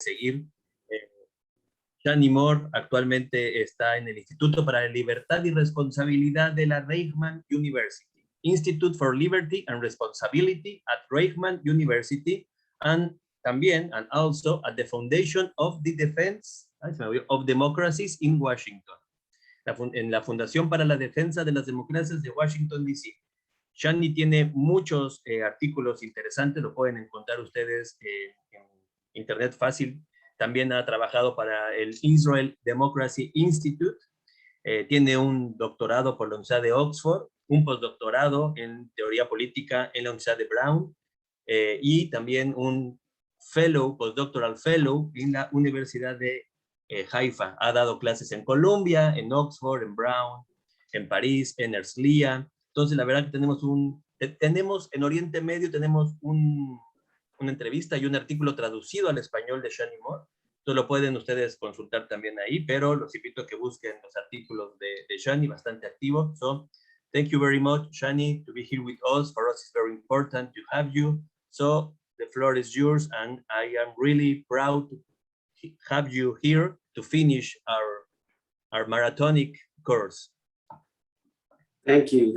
seguir. Shani Moore actualmente está en el Instituto para la Libertad y Responsabilidad de la Reichman University, Institute for Liberty and Responsibility at Reichman University, and also at the Foundation of the Defense of Democracies in Washington, en la Fundación para la Defensa de las Democracias de Washington, D.C. Shani tiene muchos artículos interesantes, lo pueden encontrar ustedes en internet fácil. También ha trabajado para el Israel Democracy Institute, tiene un doctorado por la Universidad de Oxford, un postdoctorado en teoría política en la Universidad de Brown, y también un postdoctoral fellow en la Universidad de Haifa. Ha dado clases en Columbia, en Oxford, en Brown, en París, en Herzliya. Entonces, la verdad que tenemos en Oriente Medio, tenemos una entrevista y un artículo traducido al español de Shani Moore. Entonces lo pueden ustedes consultar también ahí, pero los invito a que busquen los artículos de Shani, bastante activo. So, thank you very much, Shani, to be here with us. For us, it's very important to have you. So, the floor is yours, and I am really proud to have you here to finish our marathonic course. Thank you.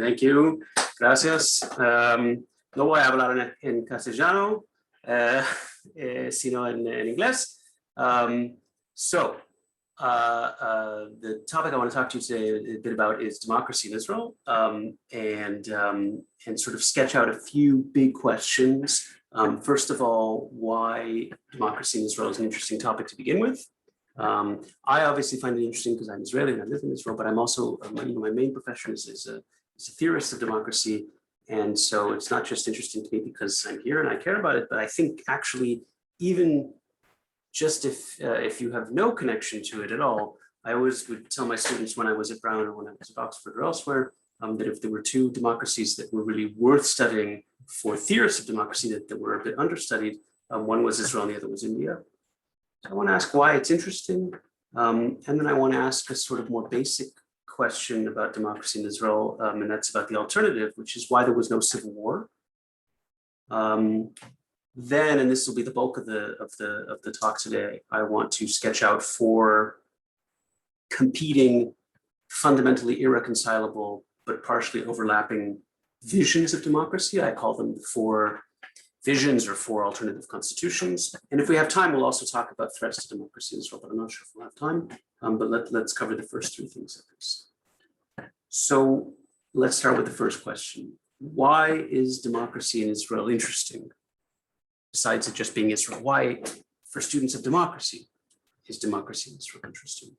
Gracias. No voy a hablar en castellano, sino en inglés. The topic I want to talk to you today a bit about is democracy in Israel, and sort of sketch out a few big questions. First of all, why democracy in Israel is an interesting topic to begin with. I obviously find it interesting because I'm Israeli and I live in Israel, but I'm also, my main profession is a theorist of democracy. And so it's not just interesting to me because I'm here and I care about it, but I think actually even just if you have no connection to it at all, I always would tell my students when I was at Brown or when I was at Oxford or elsewhere, that if there were two democracies that were really worth studying for theorists of democracy that were a bit understudied, one was Israel and the other was India. So I want to ask why it's interesting, and then I want to ask a sort of more basic question about democracy in Israel, and that's about the alternative, which is why there was no civil war. Then, and this will be the bulk of the talk today, I want to sketch out four competing, fundamentally irreconcilable, but partially overlapping visions of democracy. I call them four visions or four alternative constitutions. And if we have time, we'll also talk about threats to democracy in Israel, but I'm not sure if we'll have time. But let's cover the first three things at least. So let's start with the first question. Why is democracy in Israel interesting? Besides it just being Israel, why, for students of democracy, is democracy in Israel interesting?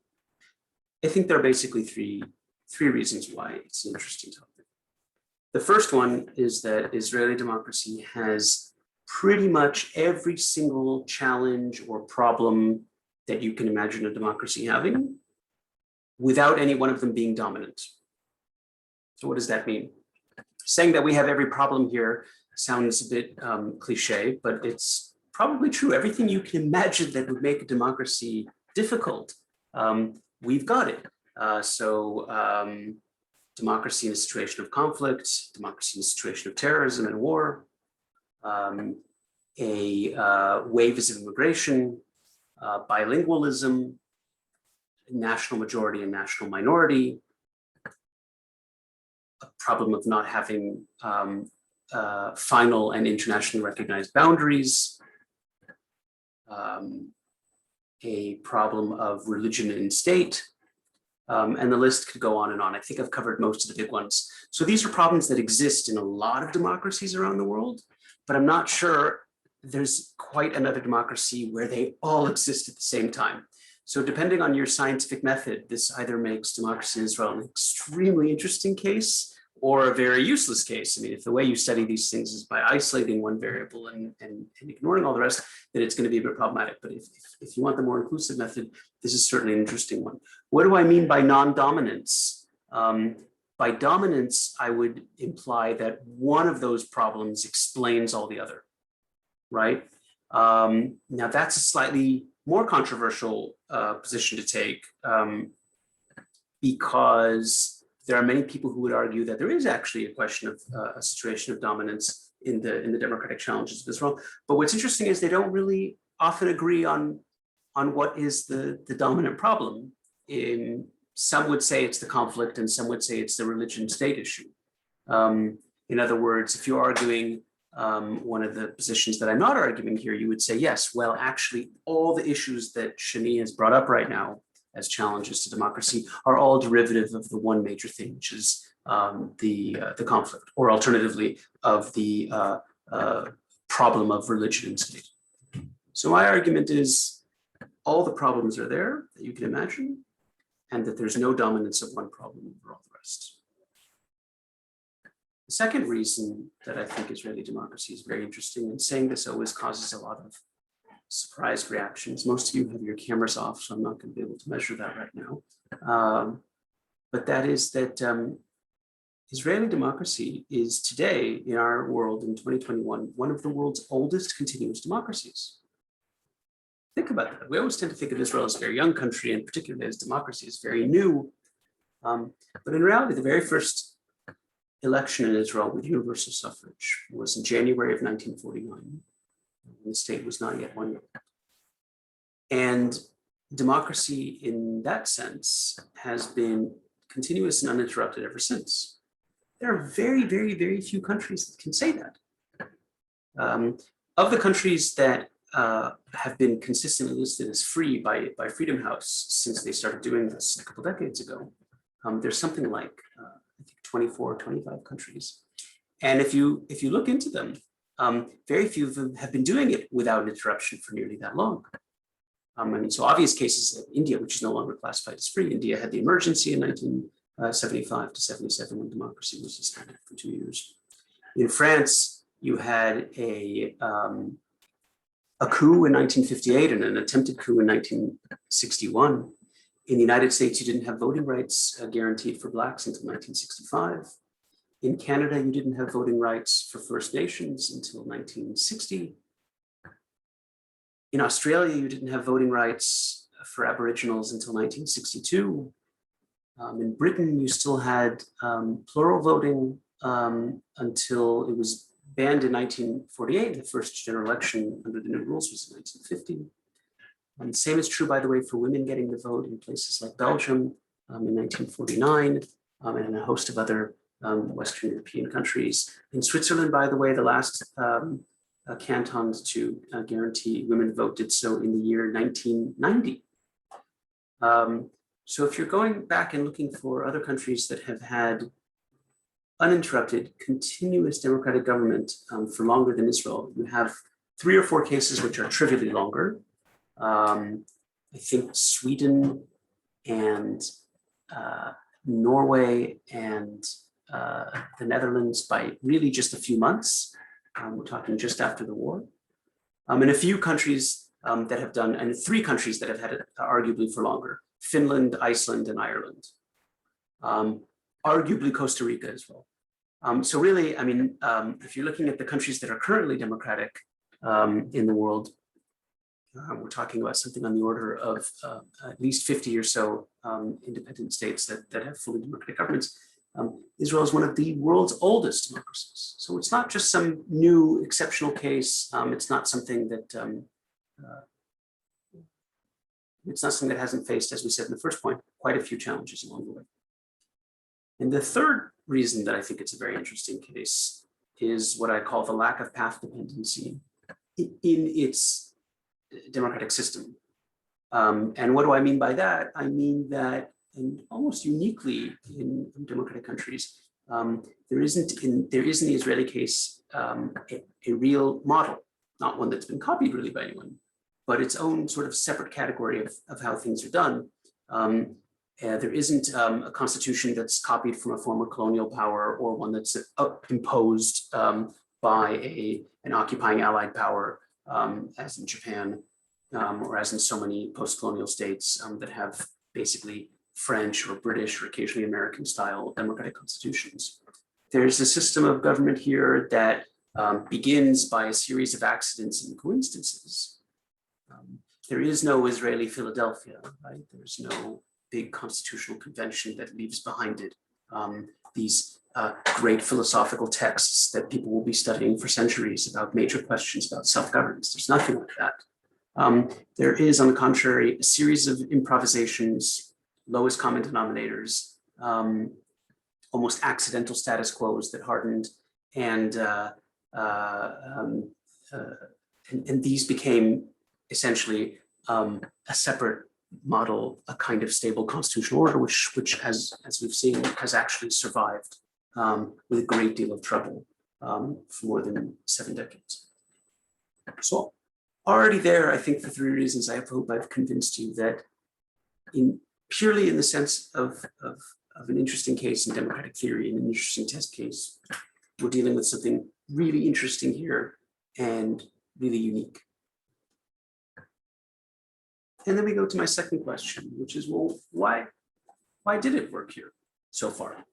I think there are basically three reasons why it's an interesting topic. The first one is that Israeli democracy has pretty much every single challenge or problem that you can imagine a democracy having without any one of them being dominant. So what does that mean? Saying that we have every problem here sounds a bit cliche, but it's probably true. Everything you can imagine that would make a democracy difficult, we've got it. Democracy in a situation of conflict, democracy in a situation of terrorism and war, waves of immigration, bilingualism, national majority and national minority, a problem of not having final and internationally recognized boundaries, a problem of religion and state, and the list could go on and on. I think I've covered most of the big ones. So these are problems that exist in a lot of democracies around the world, but I'm not sure there's quite another democracy where they all exist at the same time. So depending on your scientific method, this either makes democracy in Israel an extremely interesting case or a very useless case. I mean, if the way you study these things is by isolating one variable and ignoring all the rest, then it's going to be a bit problematic. But if you want the more inclusive method, this is certainly an interesting one. What do I mean by non-dominance? By dominance, I would imply that one of those problems explains all the other, right? Now that's a slightly more controversial position to take because there are many people who would argue that there is actually a question of a situation of dominance in the democratic challenges of Israel. But what's interesting is they don't really often agree on on what is the dominant problem. Some would say it's the conflict, and some would say it's the religion-state issue. In other words, if you're arguing one of the positions that I'm not arguing here, you would say, yes, well, actually, all the issues that Shani has brought up right now as challenges to democracy are all derivative of the one major thing, which is the conflict, or alternatively, of the problem of religion and state. So my argument is all the problems are there that you can imagine, and that there's no dominance of one problem over all the rest. The second reason that I think Israeli democracy is very interesting, and saying this always causes a lot of surprised reactions. Most of you have your cameras off, so I'm not going to be able to measure that right now. But that is that Israeli democracy is today, in our world in 2021, one of the world's oldest continuous democracies. Think about that. We always tend to think of Israel as a very young country, and particularly as democracy is very new. But in reality, the very first election in Israel with universal suffrage was in January of 1949, when the state was not yet one year old. And democracy in that sense has been continuous and uninterrupted ever since. There are very, very, very few countries that can say that. Of the countries that have been consistently listed as free by Freedom House since they started doing this a couple decades ago, there's something like I think 24 or 25 countries. And if you look into them, very few of them have been doing it without interruption for nearly that long. I mean, so obvious cases of India, which is no longer classified as free. India had the emergency in 1975 to 77 when democracy was suspended for 2 years. In France, you had a coup in 1958 and an attempted coup in 1961. In the United States, you didn't have voting rights guaranteed for Blacks until 1965. In Canada, you didn't have voting rights for First Nations until 1960. In Australia, you didn't have voting rights for Aboriginals until 1962. In Britain, you still had plural voting until it was banned in 1948. The first general election under the new rules was in 1950. And the same is true, by the way, for women getting the vote in places like Belgium in 1949 and in a host of other Western European countries. In Switzerland, by the way, the last cantons to guarantee women vote did so in the year 1990. So if you're going back and looking for other countries that have had uninterrupted, continuous democratic government for longer than Israel, you have 3 or 4 cases which are trivially longer. I think Sweden and Norway and the Netherlands by really just a few months. We're talking just after the war. And a few countries that have done, and 3 countries that have had it arguably for longer: Finland, Iceland, and Ireland. Arguably Costa Rica as well. So really, I mean, if you're looking at the countries that are currently democratic in the world, we're talking about something on the order of at least 50 or so independent states that have fully democratic governments. Israel is one of the world's oldest democracies. So it's not just some new exceptional case. It's not something that hasn't faced, as we said in the first point, quite a few challenges along the way. And the third reason that I think it's a very interesting case is what I call the lack of path dependency in its democratic system. And what do I mean by that? I mean that, and almost uniquely in democratic countries, there isn't in the Israeli case a real model, not one that's been copied really by anyone, but its own sort of separate category of how things are done. There isn't a constitution that's copied from a former colonial power or one that's imposed by an occupying allied power, as in Japan, or as in so many post-colonial states that have basically French or British or occasionally American style democratic constitutions. There's a system of government here that begins by a series of accidents and coincidences. There is no Israeli Philadelphia, right? There's no big constitutional convention that leaves behind it these great philosophical texts that people will be studying for centuries about major questions about self-governance. There's nothing like that. There is, on the contrary, a series of improvisations, lowest common denominators, almost accidental status quos that hardened, and these became essentially a separate model, a kind of stable constitutional order, which as we've seen, has actually survived with a great deal of trouble for more than 7 decades. So already there, I think for 3 reasons, I hope I've convinced you that purely in the sense of an interesting case in democratic theory, an interesting test case, we're dealing with something really interesting here and really unique. And then we go to my second question, which is, well, why did it work here so far?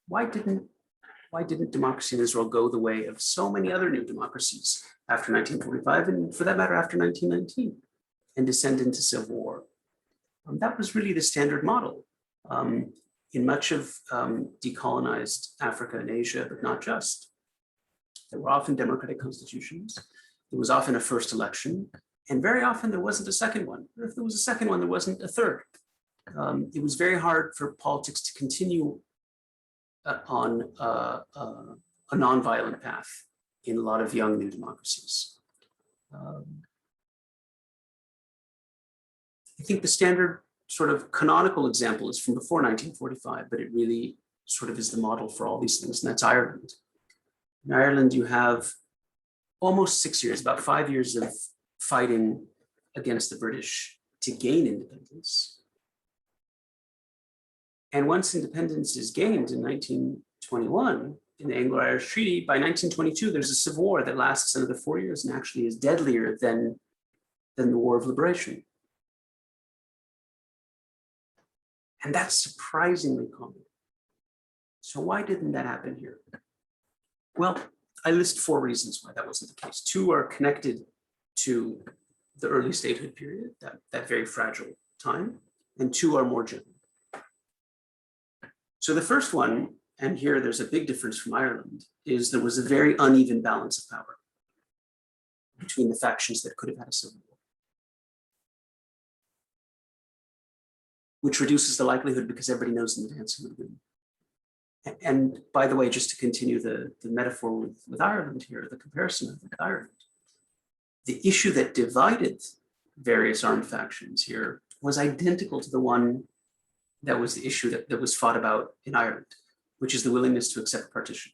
Why didn't democracy in Israel go the way of so many other new democracies after 1945, and for that matter, after 1919, and descend into civil war? That was really the standard model in much of decolonized Africa and Asia, but not just. There were often democratic constitutions. There was often a first election, and very often there wasn't a second one. Or if there was a second one, there wasn't a third. It was very hard for politics to continue on a nonviolent path in a lot of young new democracies. I think the standard sort of canonical example is from before 1945, but it really sort of is the model for all these things, and that's Ireland. In Ireland, you have almost 6 years, about 5 years of fighting against the British to gain independence. And once independence is gained in 1921, in the Anglo-Irish Treaty, by 1922, there's a civil war that lasts another 4 years and actually is deadlier than the War of Liberation. And that's surprisingly common. So why didn't that happen here? Well, I list 4 reasons why that wasn't the case. 2 are connected to the early statehood period, that very fragile time, and 2 are more general. So the first one, and here there's a big difference from Ireland, is there was a very uneven balance of power between the factions that could have had a civil war, which reduces the likelihood because everybody knows in advance who would win. And by the way, just to continue the metaphor with Ireland here, the comparison with Ireland, the issue that divided various armed factions here was identical to the one that was the issue that was fought about in Ireland, which is the willingness to accept partition.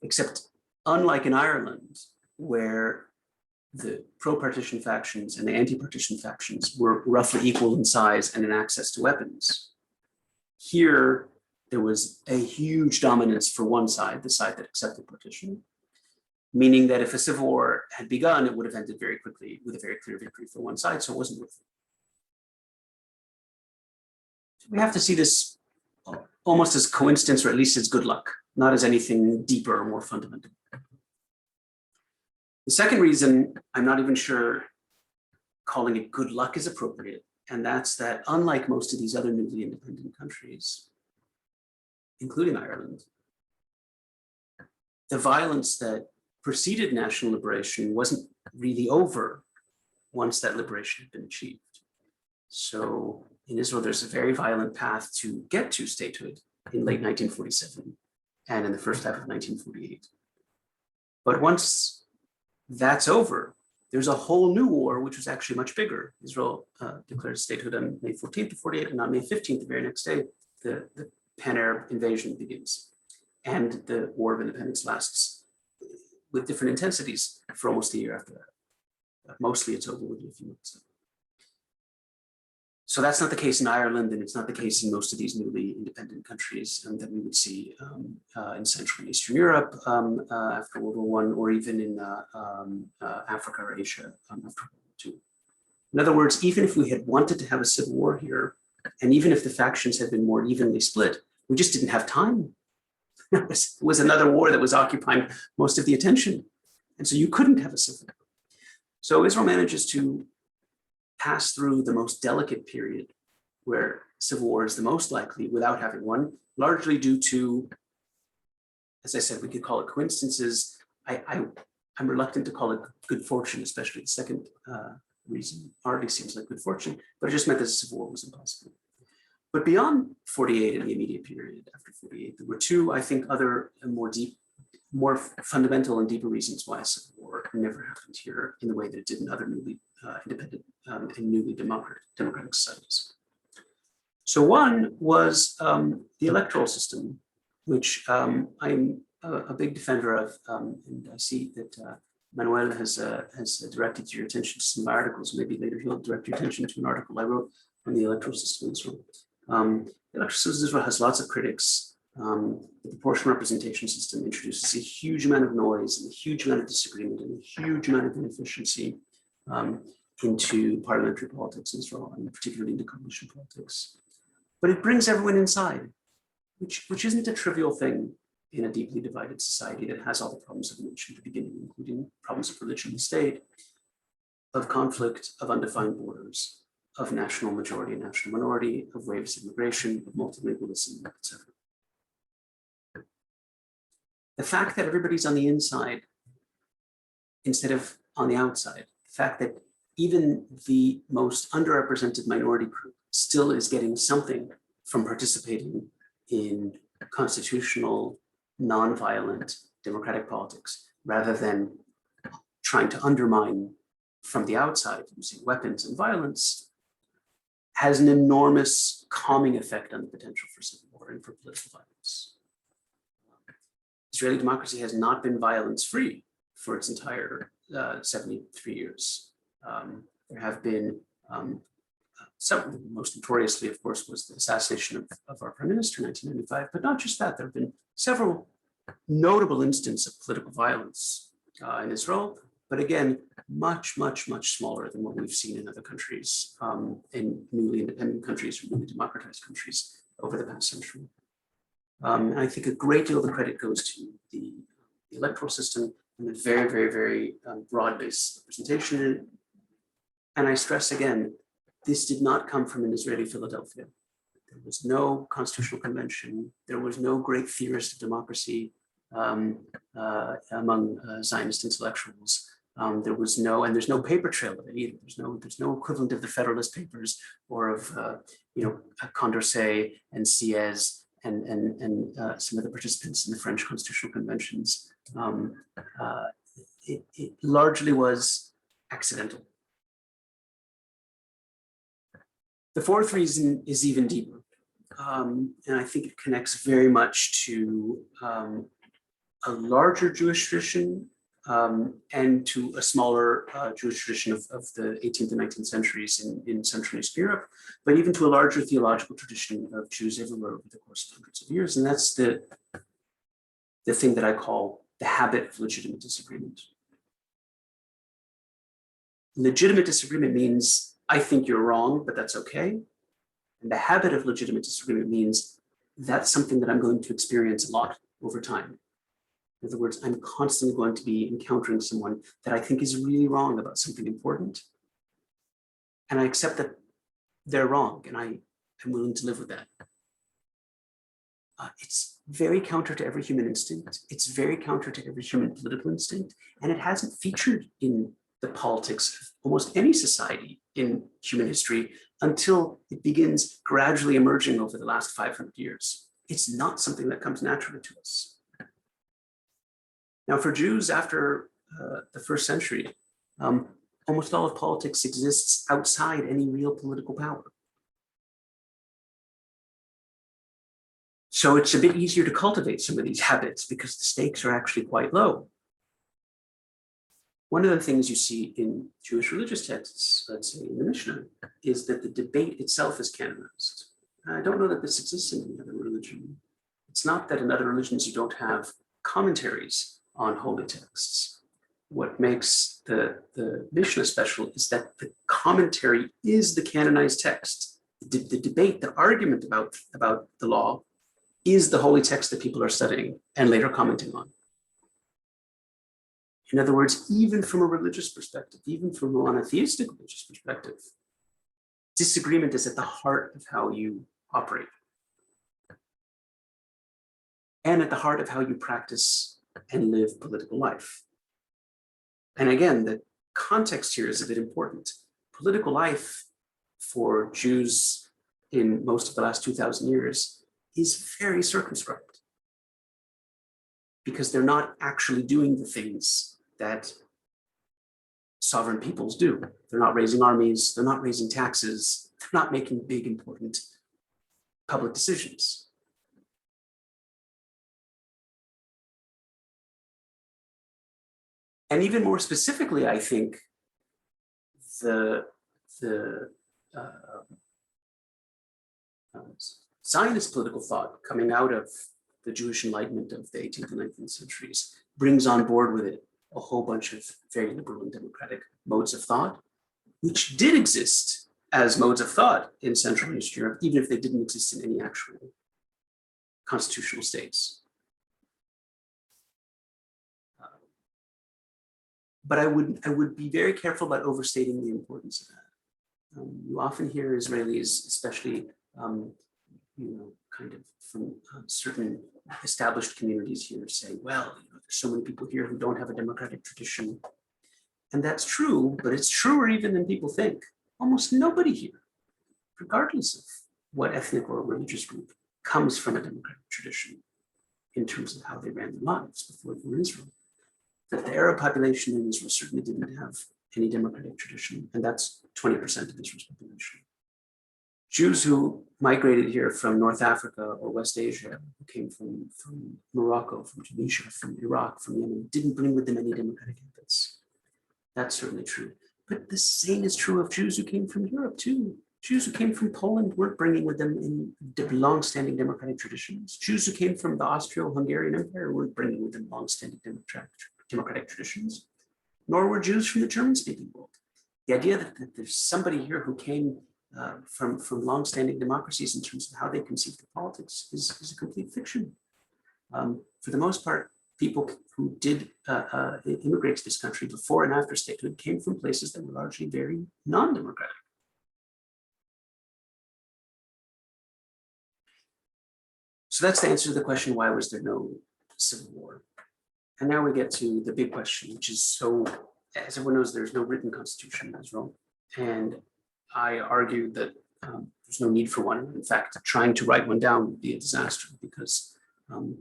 Except unlike in Ireland, where the pro-partition factions and the anti-partition factions were roughly equal in size and in access to weapons, here there was a huge dominance for one side, the side that accepted partition, meaning that if a civil war had begun, it would have ended very quickly with a very clear victory for one side, so it wasn't worth it. We have to see this almost as coincidence, or at least as good luck, not as anything deeper or more fundamental. The second reason, I'm not even sure calling it good luck is appropriate, and that's that unlike most of these other newly independent countries, including Ireland, the violence that preceded national liberation wasn't really over once that liberation had been achieved. So in Israel, there's a very violent path to get to statehood in late 1947 and in the first half of 1948. But once that's over, there's a whole new war, which was actually much bigger. Israel declared statehood on May 14th of 48, and on May 15th, the very next day, the Pan-Arab invasion begins. And the War of Independence lasts with different intensities for almost a year after that. Mostly it's over within a few months. So that's not the case in Ireland, and it's not the case in most of these newly independent countries that we would see in Central and Eastern Europe after World War I, or even in Africa or Asia after World War II. In other words, even if we had wanted to have a civil war here, and even if the factions had been more evenly split, we just didn't have time. It was another war that was occupying most of the attention. And so you couldn't have a civil war. So Israel manages to pass through the most delicate period where civil war is the most likely without having one, largely due to, as I said, we could call it coincidences. I I'm reluctant to call it good fortune, especially the second reason hardly seems like good fortune, but it just meant that a civil war was impossible. But beyond 48 and the immediate period after 48, there were two, I think, other more fundamental and deeper reasons why a civil war never happened here in the way that it did in other newly independent and newly democratic societies. So one was the electoral system, which I'm a big defender of, and I see that Manuel has directed your attention to some articles. Maybe later he'll direct your attention to an article I wrote on the electoral system in Israel. The electoral system in Israel has lots of critics. The proportional representation system introduces a huge amount of noise and a huge amount of disagreement and a huge amount of inefficiency into parliamentary politics in Israel, and particularly into coalition politics. But it brings everyone inside, which isn't a trivial thing in a deeply divided society that has all the problems I mentioned at the beginning, including problems of religion and state, of conflict, of undefined borders, of national majority and national minority, of waves of immigration, of multilingualism, etc. The fact that everybody's on the inside instead of on the outside, the fact that even the most underrepresented minority group still is getting something from participating in constitutional, nonviolent democratic politics, rather than trying to undermine from the outside using weapons and violence, has an enormous calming effect on the potential for civil war and for political violence. Israeli democracy has not been violence-free for its entire 73 years. There have been some, most notoriously, of course, was the assassination of our prime minister in 1995, but not just that. There have been several notable instances of political violence in Israel, but again, much, much, much smaller than what we've seen in other countries, in newly independent countries or newly democratized countries over the past century. And I think a great deal of the credit goes to the electoral system and the very, very, very broad-based representation in it. And I stress again, this did not come from an Israeli Philadelphia. There was no constitutional convention. There was no great theorist of democracy among Zionist intellectuals. There was no, and there's no paper trail of it either. There's no equivalent of the Federalist Papers or of Condorcet and Sieyès and some of the participants in the French constitutional conventions. It largely was accidental. The fourth reason is even deeper, and I think it connects very much to a larger Jewish tradition and to a smaller Jewish tradition of the 18th and 19th centuries in Central and Eastern Europe, but even to a larger theological tradition of Jews everywhere over the course of hundreds of years. And that's the thing that I call the habit of legitimate disagreement. Legitimate disagreement means, I think you're wrong, but that's okay. And the habit of legitimate disagreement means that's something that I'm going to experience a lot over time. In other words, I'm constantly going to be encountering someone that I think is really wrong about something important. And I accept that they're wrong, and I'm willing to live with that. It's very counter to every human instinct. It's very counter to every human political instinct. And it hasn't featured in the politics of almost any society in human history until it begins gradually emerging over the last 500 years. It's not something that comes naturally to us. Now, for Jews after the first century, almost all of politics exists outside any real political power. So it's a bit easier to cultivate some of these habits because the stakes are actually quite low. One of the things you see in Jewish religious texts, let's say in the Mishnah, is that the debate itself is canonized. I don't know that this exists in any other religion. It's not that in other religions you don't have commentaries on holy texts. What makes the Mishnah special is that the commentary is the canonized text. The debate, the argument about the law is the holy text that people are studying and later commenting on. In other words, even from a religious perspective, even from a monotheistic religious perspective, disagreement is at the heart of how you operate and at the heart of how you practice and live political life. And again, the context here is a bit important. Political life for Jews in most of the last 2,000 years is very circumscribed because they're not actually doing the things that sovereign peoples do. They're not raising armies, they're not raising taxes, they're not making big, important public decisions. And even more specifically, I think the Zionist political thought coming out of the Jewish Enlightenment of the 18th and 19th centuries brings on board with it a whole bunch of very liberal and democratic modes of thought, which did exist as modes of thought in Central and Eastern Europe, even if they didn't exist in any actual constitutional states. But I would be very careful about overstating the importance of that. You often hear Israelis, especially kind of from certain established communities here, say, well, there's so many people here who don't have a democratic tradition. And that's true, but it's truer even than people think. Almost nobody here, regardless of what ethnic or religious group, comes from a democratic tradition in terms of how they ran their lives before they were in Israel. That the Arab population in Israel certainly didn't have any democratic tradition, and that's 20% of Israel's population. Jews who migrated here from North Africa or West Asia, who came from Morocco, from Tunisia, from Iraq, from Yemen, didn't bring with them any democratic habits. That's certainly true. But the same is true of Jews who came from Europe too. Jews who came from Poland weren't bringing with them any long-standing democratic traditions. Jews who came from the Austro-Hungarian Empire weren't bringing with them long-standing democratic traditions, nor were Jews from the German-speaking world. The idea that there's somebody here who came from long-standing democracies in terms of how they conceived of politics is a complete fiction. For the most part, people who did immigrate to this country before and after statehood came from places that were largely very non-democratic. So that's the answer to the question, why was there no civil war? And now we get to the big question, which is, so, as everyone knows, there's no written constitution in Israel. And I argue that there's no need for one. In fact, trying to write one down would be a disaster because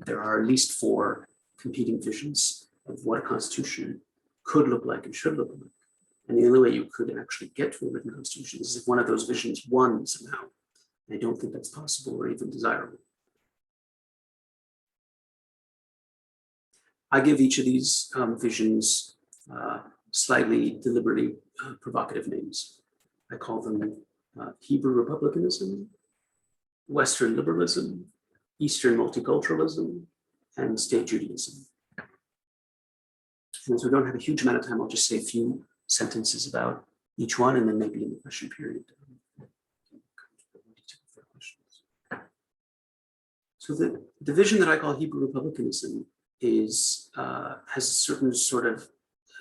there are at least 4 competing visions of what a constitution could look like and should look like. And the only way you could actually get to a written constitution is if one of those visions won somehow. And I don't think that's possible or even desirable. I give each of these visions slightly deliberately provocative names. I call them Hebrew republicanism, Western liberalism, Eastern multiculturalism, and state Judaism. And so we don't have a huge amount of time, I'll just say a few sentences about each one, and then maybe in the question period. So the vision that I call Hebrew republicanism is has a certain sort of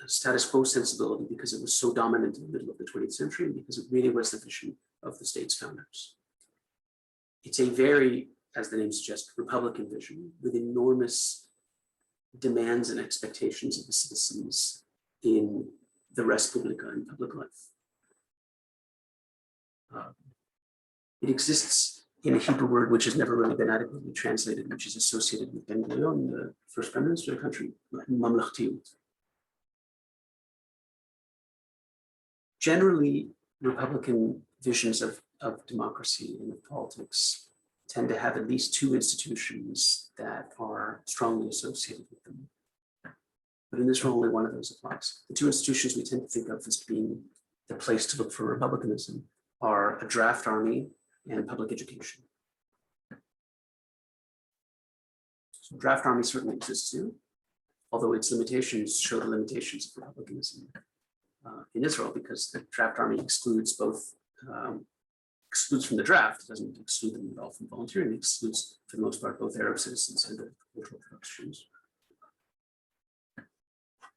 status quo sensibility because it was so dominant in the middle of the 20th century and because it really was the vision of the state's founders. It's a very, as the name suggests, Republican vision with enormous demands and expectations of the citizens in the res publica and public life. It exists in a Hebrew word which has never really been adequately translated, which is associated with Ben Gurion, the first prime minister of the country, mamlachtiyut. Generally, Republican visions of democracy and of politics tend to have at least 2 institutions that are strongly associated with them. But in Israel, only one of those applies. The 2 institutions we tend to think of as being the place to look for republicanism are a draft army and public education. So draft army certainly exists here, although its limitations show the limitations of republicanism in Israel, because the draft army excludes both, excludes from the draft, it doesn't exclude them at all from volunteering, it excludes for the most part both Arab citizens and the cultural Jews.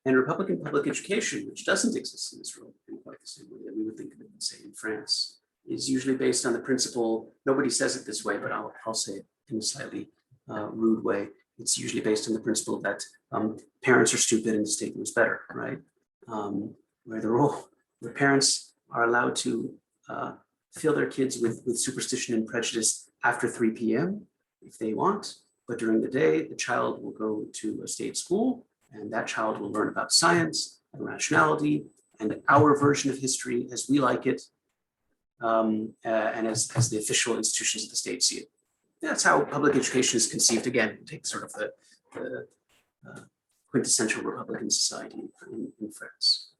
And Republican public education, which doesn't exist in Israel in quite the same way that we would think of it, say, in France, is usually based on the principle, nobody says it this way, but I'll say it in a slightly rude way. It's usually based on the principle that parents are stupid and the state knows better, right? where the parents are allowed to fill their kids with superstition and prejudice after 3 p.m. if they want, but during the day, the child will go to a state school, and that child will learn about science and rationality and our version of history as we like it, and as the official institutions of the state see it. That's how public education is conceived. Again, take sort of the quintessential Republican society in France.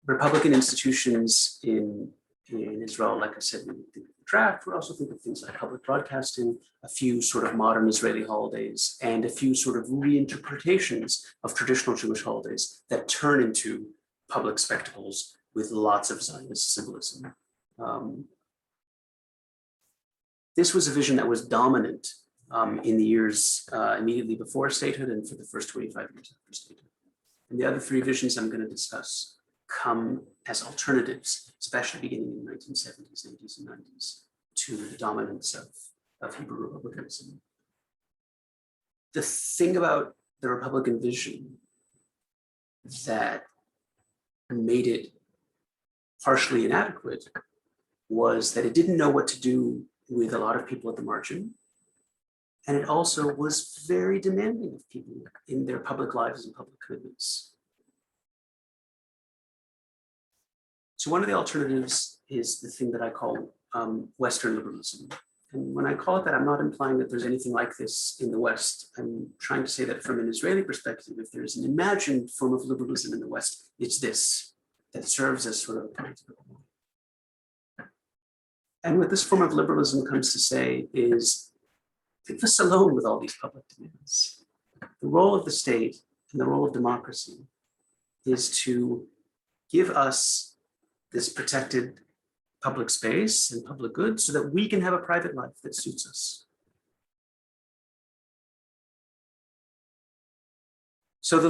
Republican institutions in Israel, like I said in the draft, we also think of things like public broadcasting, a few sort of modern Israeli holidays, and a few sort of reinterpretations of traditional Jewish holidays that turn into public spectacles with lots of Zionist symbolism. This was a vision that was dominant in the years immediately before statehood and for the first 25 years after statehood. And the other three visions I'm going to discuss come as alternatives, especially beginning in the 1970s, 80s, and 90s, to the dominance of Hebrew republicanism. The thing about the Republican vision that made it partially inadequate was that it didn't know what to do with a lot of people at the margin. And it also was very demanding of people in their public lives and public commitments. So one of the alternatives is the thing that I call Western liberalism. And when I call it that, I'm not implying that there's anything like this in the West. I'm trying to say that from an Israeli perspective, if there's an imagined form of liberalism in the West, it's this, that serves as sort of a political model. And what this form of liberalism comes to say is, leave us alone with all these public demands. The role of the state and the role of democracy is to give us this protected public space and public goods so that we can have a private life that suits us. So the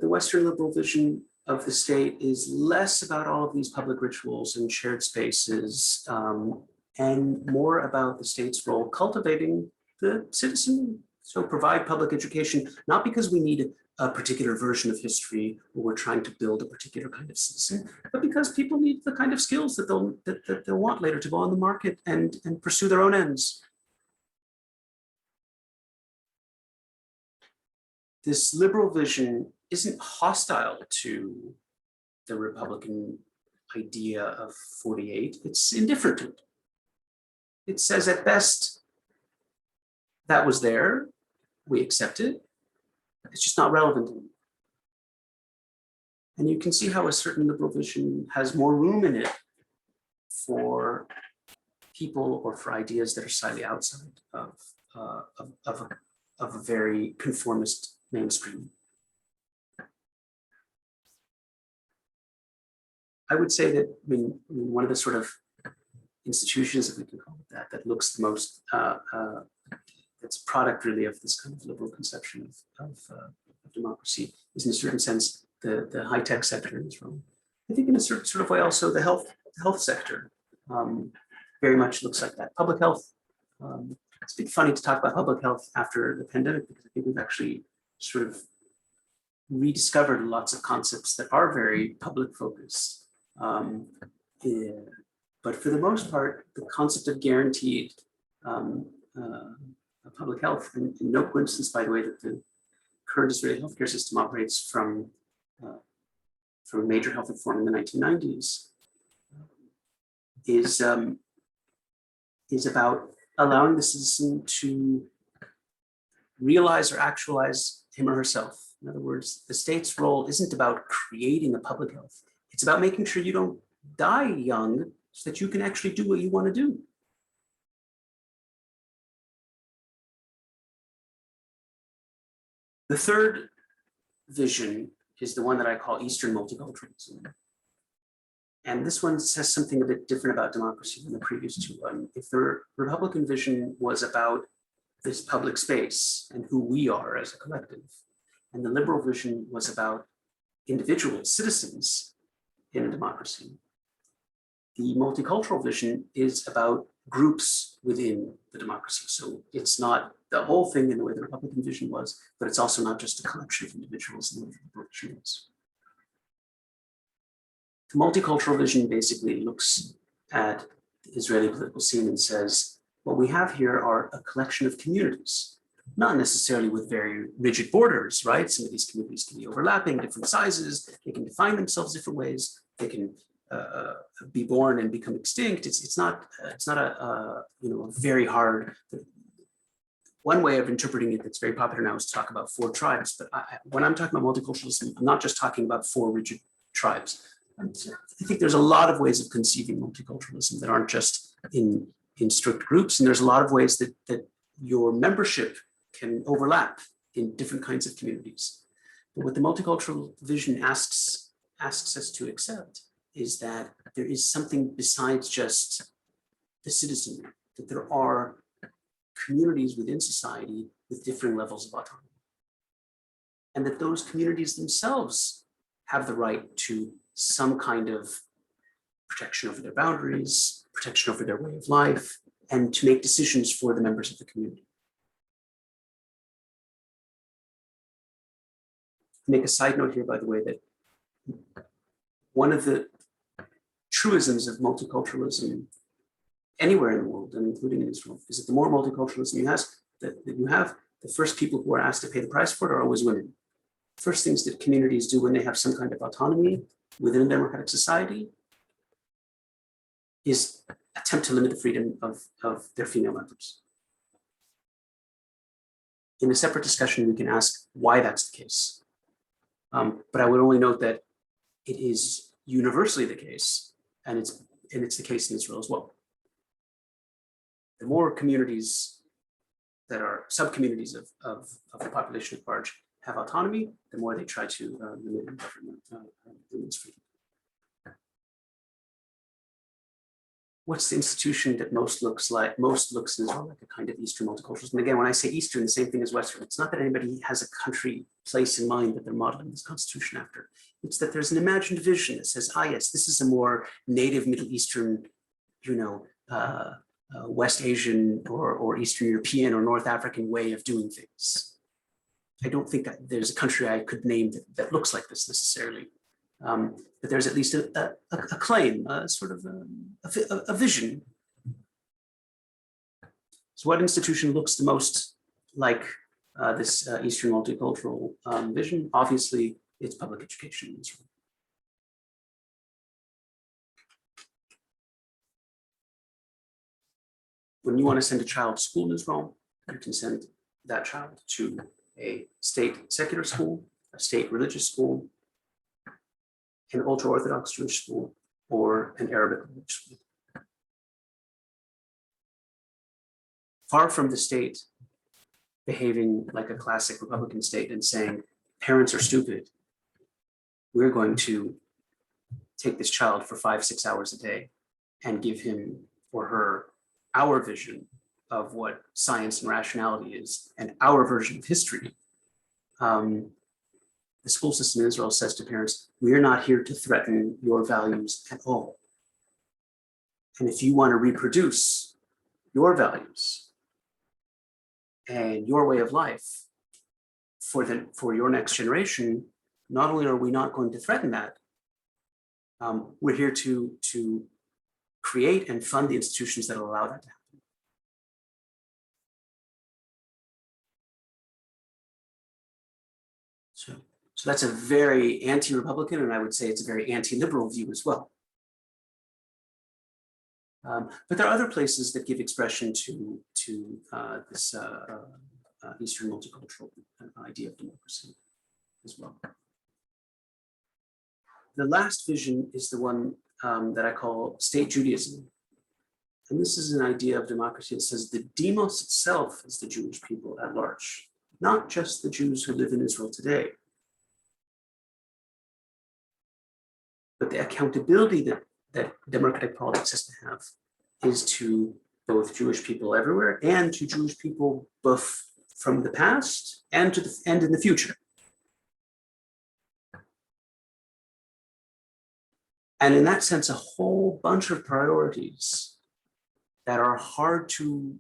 Western liberal vision of the state is less about all of these public rituals and shared spaces, and more about the state's role cultivating the citizen. So provide public education, not because we need a particular version of history or we're trying to build a particular kind of citizen, but because people need the kind of skills that they'll want later to go on the market and pursue their own ends. This liberal vision isn't hostile to the Republican idea of 48. It's indifferent to it. It says at best, that was there, we accept it. It's just not relevant anymore. And you can see how a certain liberal vision has more room in it for people or for ideas that are slightly outside of a very conformist mainstream. I would say that one of the sort of institutions, if we can call it that looks the most, that's a product really of this kind of liberal conception of democracy, is in a certain sense the high-tech sector in Israel. I think in a certain sort of way also the health sector very much looks like that. Public health, it's a bit funny to talk about public health after the pandemic, because I think we've actually sort of rediscovered lots of concepts that are very public focused. But for the most part, the concept of guaranteed public health, and no coincidence, by the way, that the current Israeli healthcare system operates from a major health reform in the 1990s, is about allowing the citizen to realize or actualize him or herself. In other words, the state's role isn't about creating a public health. It's about making sure you don't die young so that you can actually do what you want to do. The third vision is the one that I call Eastern multiculturalism. And this one says something a bit different about democracy than the previous two. If the Republican vision was about this public space and who we are as a collective, and the liberal vision was about individuals, citizens in a democracy, The multicultural vision is about groups within the democracy. So it's not the whole thing in the way the Republican vision was, but it's also not just a collection of individuals in the way the Republican vision was. The multicultural vision basically looks at the Israeli political scene and says, what we have here are a collection of communities, not necessarily with very rigid borders, right? Some of these communities can be overlapping, different sizes, they can define themselves different ways, they can be born and become extinct. It's not a very hard. One way of interpreting it that's very popular now is to talk about 4 tribes. But when I'm talking about multiculturalism, I'm not just talking about 4 rigid tribes. I think there's a lot of ways of conceiving multiculturalism that aren't just in strict groups, and there's a lot of ways that your membership can overlap in different kinds of communities. But what the multicultural vision asks us to accept is that there is something besides just the citizenry, that there are communities within society with different levels of autonomy. And that those communities themselves have the right to some kind of protection over their boundaries, protection over their way of life, and to make decisions for the members of the community. Make a side note here, by the way, that one of the truisms of multiculturalism anywhere in the world, and including in Israel, is that the more multiculturalism you have, the first people who are asked to pay the price for it are always women. First things that communities do when they have some kind of autonomy within a democratic society is attempt to limit the freedom of their female members. In a separate discussion, we can ask why that's the case. But I would only note that it is universally the case, and it's the case in Israel as well. The more communities that are sub-communities of the population at large have autonomy, the more they try to limit women's freedom. What's the institution that most looks in Israel like a kind of Eastern multiculturalism? And again, when I say Eastern, the same thing as Western. It's not that anybody has a country place in mind that they're modeling this constitution after. It's that there's an imagined vision that says, yes, this is a more native Middle Eastern, West Asian or Eastern European or North African way of doing things. I don't think that there's a country I could name that looks like this necessarily. But there's at least a claim, sort of a vision. So what institution looks the most like this Eastern multicultural vision? Obviously, it's public education in Israel. When you want to send a child to school in Israel, you can send that child to a state secular school, a state religious school, an ultra-Orthodox Jewish school, or an Arabic language school. Far from the state behaving like a classic Republican state and saying, parents are stupid, we're going to take this child for 5-6 hours a day and give him or her our vision of what science and rationality is and our version of history. The school system in Israel says to parents, we're not here to threaten your values at all. And if you want to reproduce your values and your way of life for your next generation, not only are we not going to threaten that, we're here to create and fund the institutions that will allow that to happen. So that's a very anti-Republican, and I would say it's a very anti-liberal view as well. But there are other places that give expression to this Eastern multicultural idea of democracy as well. The last vision is the one that I call state Judaism. And this is an idea of democracy that says the demos itself is the Jewish people at large, not just the Jews who live in Israel today. But the accountability that democratic politics has to have is to both Jewish people everywhere and to Jewish people both from the past and in the future. And in that sense, a whole bunch of priorities that are hard to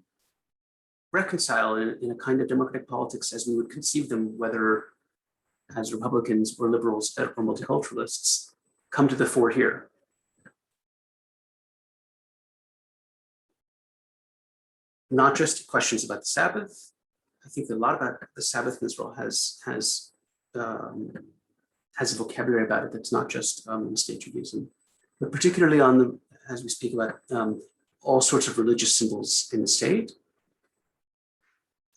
reconcile in a kind of democratic politics as we would conceive them, whether as Republicans or liberals or multiculturalists, come to the fore here. Not just questions about the Sabbath. I think a lot about the Sabbath in Israel has a vocabulary about it that's not just in state Judaism, but particularly on the, as we speak about all sorts of religious symbols in the state,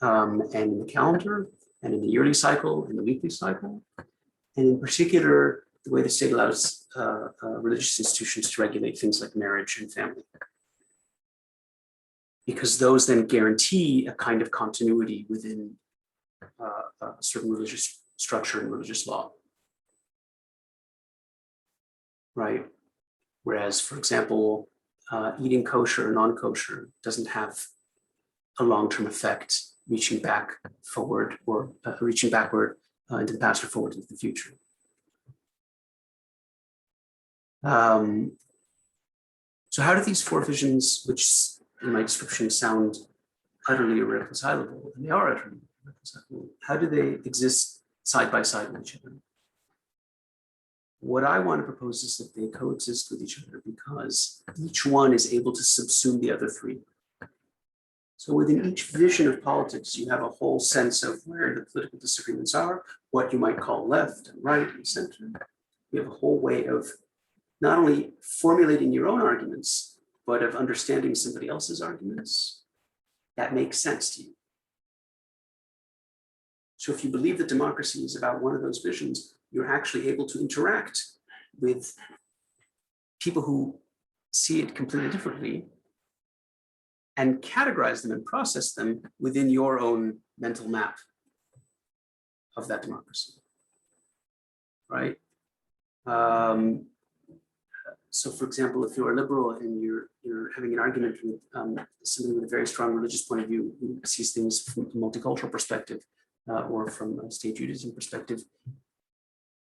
and in the calendar, and in the yearly cycle, and the weekly cycle, and in particular, the way the state allows religious institutions to regulate things like marriage and family. Because those then guarantee a kind of continuity within a certain religious structure and religious law. Right? Whereas, for example, eating kosher or non-kosher doesn't have a long-term effect reaching back forward or reaching backward into the past or forward into the future. So how do these four visions, which in my description sound utterly irreconcilable, and they are utterly irreconcilable, how do they exist side by side with each other? What I want to propose is that they coexist with each other because each one is able to subsume the other three. So within each vision of politics, you have a whole sense of where the political disagreements are, what you might call left and right and center. You have a whole way of not only formulating your own arguments, but of understanding somebody else's arguments that make sense to you. So if you believe that democracy is about one of those visions, you're actually able to interact with people who see it completely differently and categorize them and process them within your own mental map of that democracy, right? So for example, if you're a liberal and you're having an argument with somebody with a very strong religious point of view who sees things from a multicultural perspective or from a state Judaism perspective,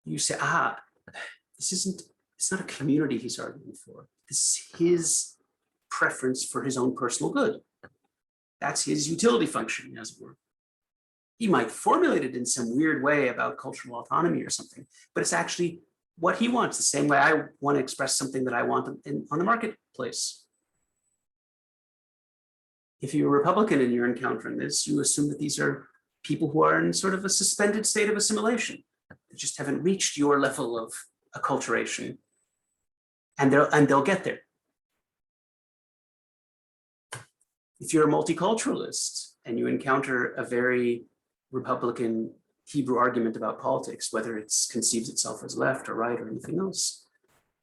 you say, it's not a community he's arguing for. This is his preference for his own personal good. That's his utility function, as it were. He might formulate it in some weird way about cultural autonomy or something, but it's actually what he wants, the same way I want to express something that I want on the marketplace. If you're a Republican and you're encountering this, you assume that these are people who are in sort of a suspended state of assimilation. They just haven't reached your level of acculturation, and they'll get there. If you're a multiculturalist and you encounter a very Republican Hebrew argument about politics, whether it conceives itself as left or right or anything else,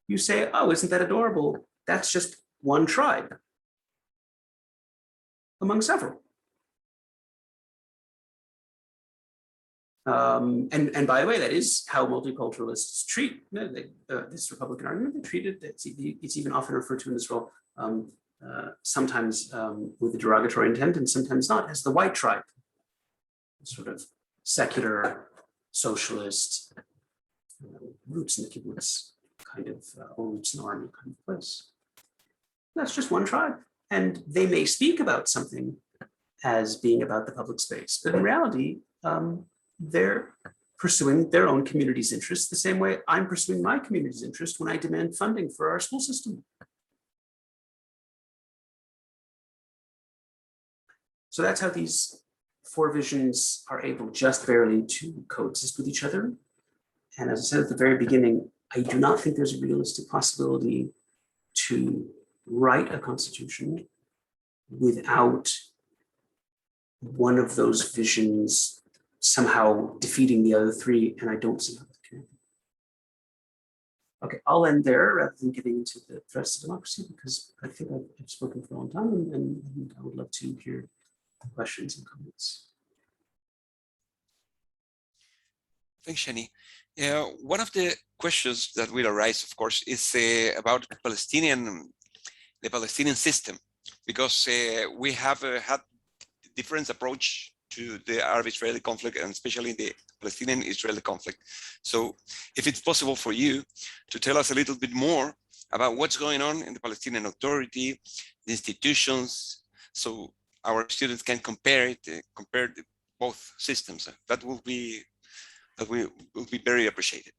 you say, oh, isn't that adorable? That's just one tribe among several. And by the way, that is how multiculturalists treat this Republican argument. They treat it, it's even often referred to in Israel, sometimes with a derogatory intent and sometimes not, as the white tribe, sort of secular, socialist, roots in the kibbutz kind of, or roots in the army kind of place. That's just one tribe. And they may speak about something as being about the public space, but in reality, they're pursuing their own community's interests the same way I'm pursuing my community's interest when I demand funding for our school system. So that's how these four visions are able just barely to coexist with each other. And as I said at the very beginning, I do not think there's a realistic possibility to write a constitution without one of those visions somehow defeating the other three, and I don't see how that can happen. Okay, I'll end there rather than getting into the threats to democracy, because I think I've spoken for a long time, and I would love to hear questions and comments. Thanks, Shani. One of the questions that will arise, of course, is about the Palestinian system, because we have had different approach to the Arab-Israeli conflict, and especially the Palestinian-Israeli conflict. So if it's possible for you to tell us a little bit more about what's going on in the Palestinian Authority, the institutions, so our students can compare both systems. That will be very appreciated.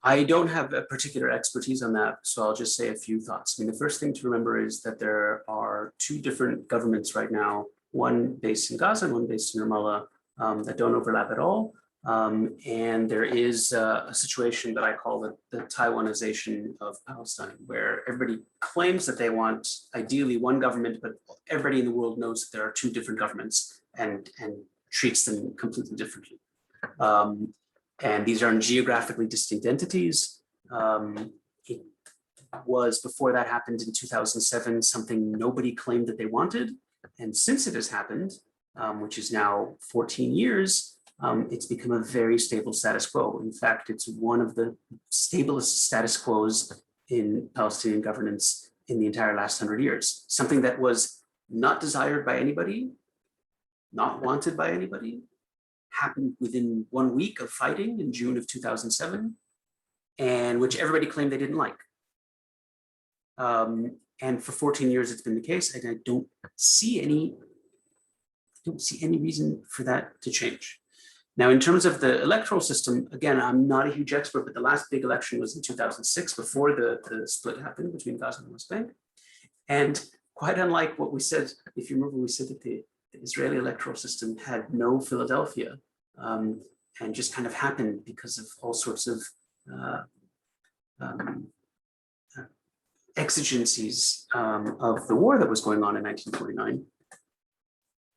I don't have a particular expertise on that, so I'll just say a few thoughts. I mean, the first thing to remember is that there are two different governments right now, one based in Gaza and one based in Ramallah, that don't overlap at all. And there is a situation that I call the Taiwanization of Palestine, where everybody claims that they want ideally one government, but everybody in the world knows that there are two different governments and treats them completely differently. And these are geographically distinct entities. It was, before that happened in 2007, something nobody claimed that they wanted. And since it has happened, which is now 14 years, it's become a very stable status quo. In fact, it's one of the stablest status quos in Palestinian governance in the entire last 100 years. Something that was not desired by anybody, not wanted by anybody, happened within 1 week of fighting in June of 2007, and which everybody claimed they didn't like. And for 14 years, it's been the case, and I don't see any reason for that to change. Now, in terms of the electoral system, again, I'm not a huge expert, but the last big election was in 2006, before the split happened between Gaza and the West Bank. And quite unlike what we said, if you remember, we said that the Israeli electoral system had no Philadelphia, and just kind of happened because of all sorts of exigencies of the war that was going on in 1949.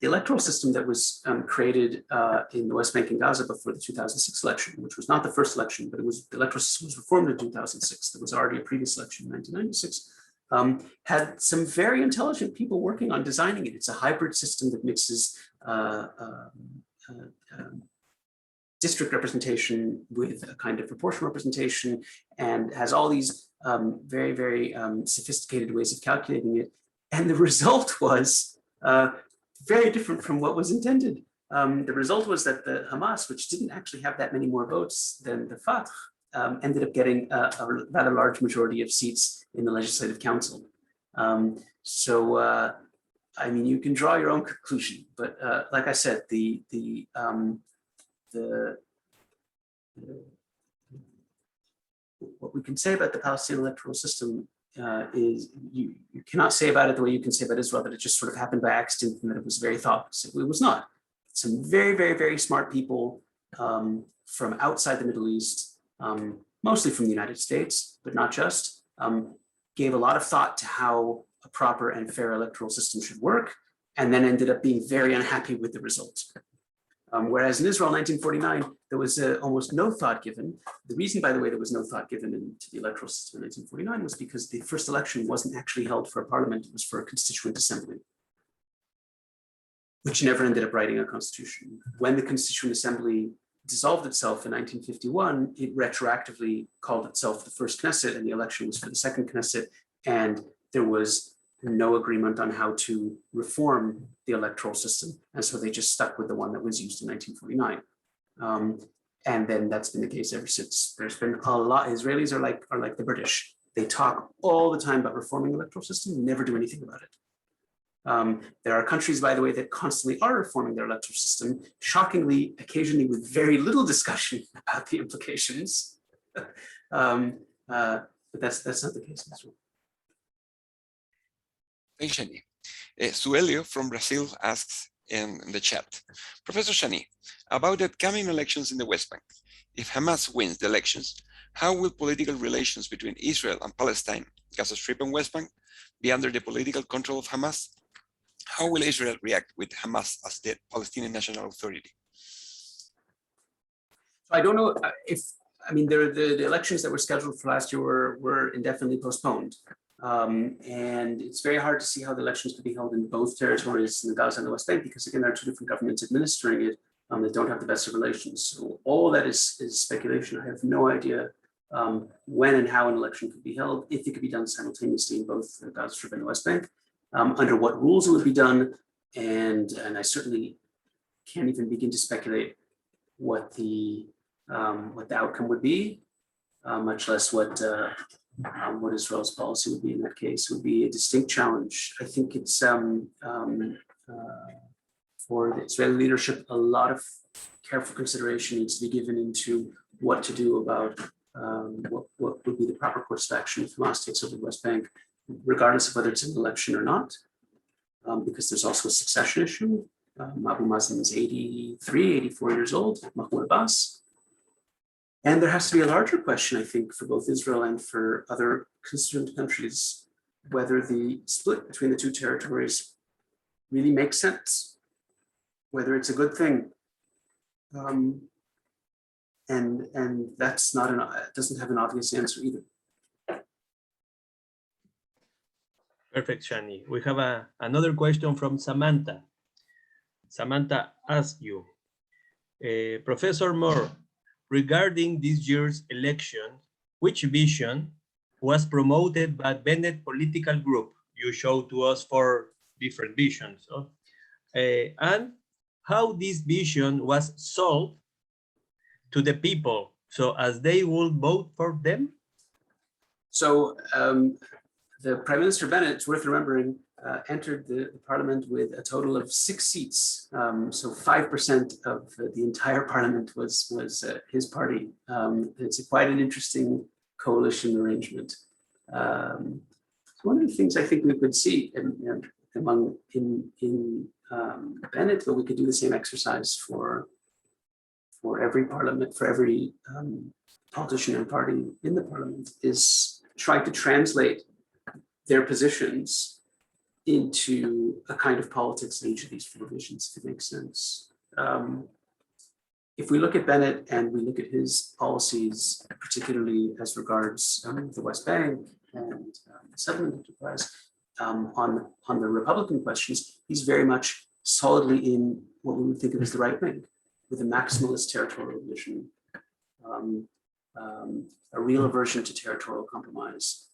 The electoral system that was created in the West Bank and Gaza before the 2006 election, which was not the first election, but the electoral system was reformed in 2006. There was already a previous election in 1996. Had some very intelligent people working on designing it. It's a hybrid system that mixes district representation with a kind of proportional representation, and has all these very, very sophisticated ways of calculating it. And the result was very different from what was intended. The result was that the Hamas, which didn't actually have that many more votes than the Fatah, ended up getting a rather large majority of seats in the Legislative Council. I mean, you can draw your own conclusion, but like I said, what we can say about the Palestinian electoral system is you cannot say about it the way you can say about Israel, that it just sort of happened by accident and that it was very thoughtless. It was not. Some very, very, very smart people from outside the Middle East, mostly from the United States, but not just, gave a lot of thought to how a proper and fair electoral system should work, and then ended up being very unhappy with the results. Whereas in Israel, 1949, there was almost no thought given. The reason, by the way, there was no thought given to the electoral system in 1949 was because the first election wasn't actually held for a parliament, it was for a constituent assembly, which never ended up writing a constitution. When the Constituent Assembly dissolved itself in 1951, it retroactively called itself the first Knesset, and the election was for the second Knesset, and there was no agreement on how to reform the electoral system. And so they just stuck with the one that was used in 1949. And then that's been the case ever since. There's been a lot, Israelis are like the British. They talk all the time about reforming the electoral system, never do anything about it. There are countries, by the way, that constantly are reforming their electoral system, shockingly, occasionally with very little discussion about the implications. But that's not the case in Israel. Thanks, Shani. Suelio from Brazil asks in the chat, Professor Shani, about the upcoming elections in the West Bank, if Hamas wins the elections, how will political relations between Israel and Palestine, Gaza Strip and West Bank, be under the political control of Hamas? How will Israel react with Hamas as the Palestinian National Authority? I don't know if, I mean, the elections that were scheduled for last year were indefinitely postponed. And it's very hard to see how the elections could be held in both territories, in the Gaza and the West Bank, because again, there are two different governments administering it that don't have the best of relations. So all that is speculation. I have no idea when and how an election could be held, if it could be done simultaneously in both the Gaza Strip and the West Bank, under what rules it would be done. And I certainly can't even begin to speculate what the outcome would be, much less what Israel's policy would be in that case. Would be a distinct challenge. I think it's for the Israeli leadership, a lot of careful consideration needs to be given into what to do about what would be the proper course of action if Hamas takes over the West Bank, regardless of whether it's an election or not, because there's also a succession issue. Abu Mazen is 83, 84 years old, Mahmoud Abbas. And there has to be a larger question, I think, for both Israel and for other concerned countries, whether the split between the two territories really makes sense, whether it's a good thing. And that's not it doesn't have an obvious answer either. Perfect, Shani. We have another question from Samantha. Samantha asks you, Professor Moore, regarding this year's election, which vision was promoted by Bennett political group? You showed to us 4 different visions. And how this vision was sold to the people, so as they will vote for them? So the Prime Minister Bennett, it's worth remembering, entered the parliament with a total of 6 seats. So 5% of the entire parliament was his party. It's quite an interesting coalition arrangement. One of the things I think we could see in Bennett, but we could do the same exercise for every parliament, for every politician and party in the parliament, is try to translate their positions into a kind of politics in each of these 4 visions, if it makes sense. If we look at Bennett and we look at his policies, particularly as regards the West Bank and the settlement enterprise, on the Republican questions, he's very much solidly in what we would think of as the right wing, with a maximalist territorial vision, a real aversion to territorial compromise,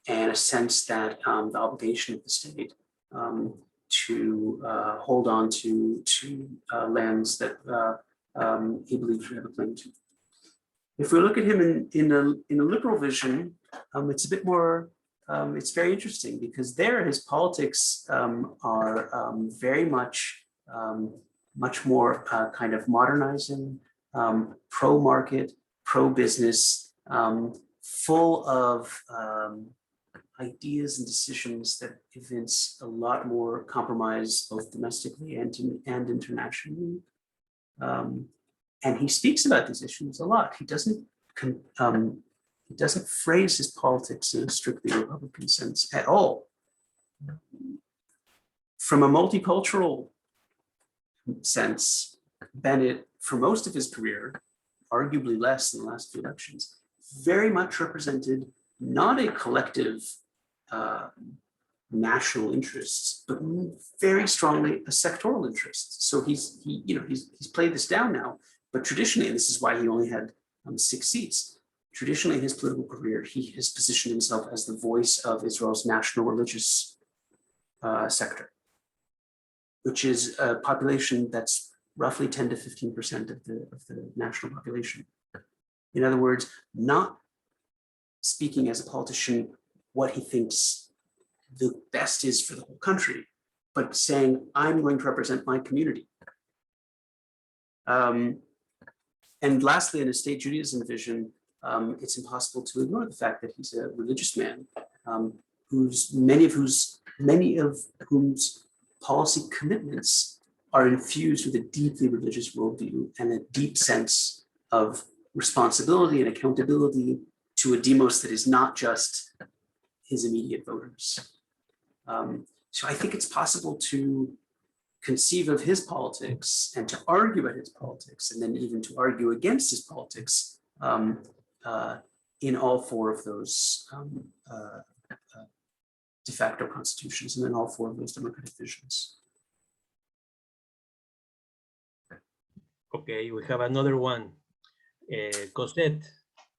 and a sense that the obligation of the state to hold on to lands that he believes we have a claim to. If we look at him in a liberal vision, it's a bit more. It's very interesting because there his politics are very much more kind of modernizing, pro-market, pro-business, full of ideas and decisions that evince a lot more compromise, both domestically and internationally. And he speaks about these issues a lot. He doesn't phrase his politics in a strictly Republican sense at all. From a multicultural sense, Bennett, for most of his career, arguably less than the last 2 elections, very much represented not a collective national interest, but very strongly a sectoral interest. So he's played this down now, but traditionally, and this is why he only had 6 seats, traditionally in his political career, he has positioned himself as the voice of Israel's national religious sector, which is a population that's roughly 10 to 15% of the national population. In other words, not speaking as a politician what he thinks the best is for the whole country, but saying, I'm going to represent my community. And lastly, in a state Judaism vision, it's impossible to ignore the fact that he's a religious man, many of whom's policy commitments are infused with a deeply religious worldview and a deep sense of responsibility and accountability to a demos that is not just his immediate voters. So I think it's possible to conceive of his politics and to argue about his politics, and then even to argue against his politics in all 4 of those de facto constitutions, and in all 4 of those democratic visions. Okay, we have another one. Cosette,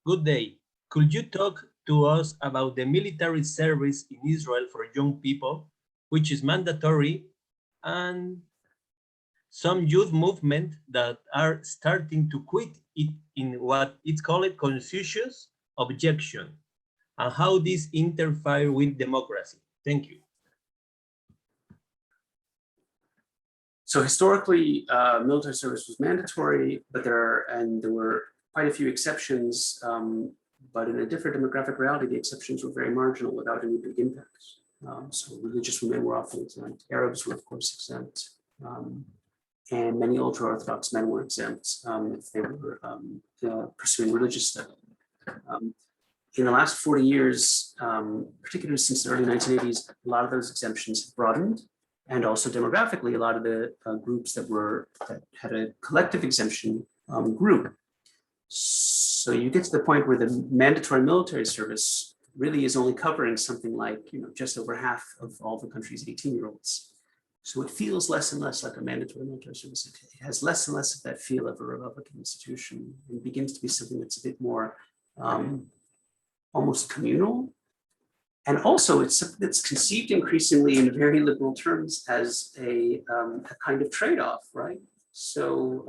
good day. Could you talk to us about the military service in Israel for young people, which is mandatory, and some youth movement that are starting to quit it in what it's called conscientious objection, and how this interfere with democracy. Thank you. So historically, military service was mandatory, but there were quite a few exceptions. But in a different demographic reality, the exceptions were very marginal without any big impacts. So religious women were often exempt. Arabs were, of course, exempt. And many ultra-Orthodox men were exempt if they were pursuing religious study. In the last 40 years, particularly since the early 1980s, a lot of those exemptions have broadened. And also demographically, a lot of the groups that had a collective exemption grew. So you get to the point where the mandatory military service really is only covering something like, just over half of all the country's 18-year-olds. So it feels less and less like a mandatory military service. It has less and less of that feel of a republican institution, and begins to be something that's a bit more almost communal. And also it's conceived increasingly in very liberal terms as a kind of trade-off, right? So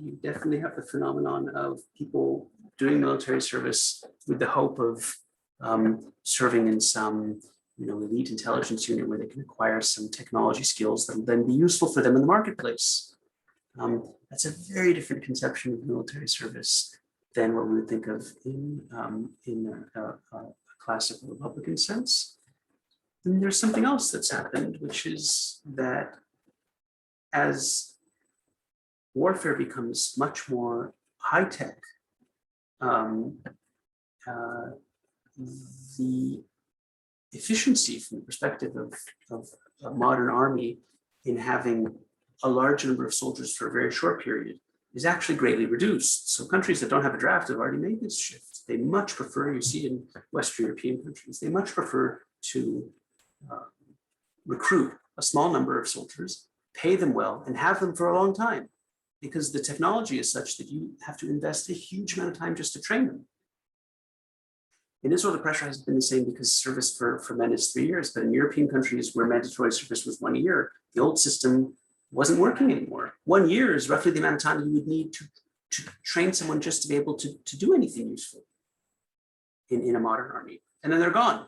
you definitely have the phenomenon of people doing military service with the hope of serving in some elite intelligence unit where they can acquire some technology skills that will then be useful for them in the marketplace. That's a very different conception of military service than what we would think of in a classical Republican sense. And there's something else that's happened, which is that as warfare becomes much more high-tech, the efficiency from the perspective of a modern army in having a large number of soldiers for a very short period is actually greatly reduced. So countries that don't have a draft have already made this shift. They much prefer, you see in Western European countries, they much prefer to recruit a small number of soldiers, pay them well, and have them for a long time, because the technology is such that you have to invest a huge amount of time just to train them. In Israel, the pressure has been the same because service for men is 3 years, but in European countries where mandatory service was 1 year, the old system wasn't working anymore. 1 year is roughly the amount of time you would need to train someone just to be able to do anything useful in a modern army. And then they're gone,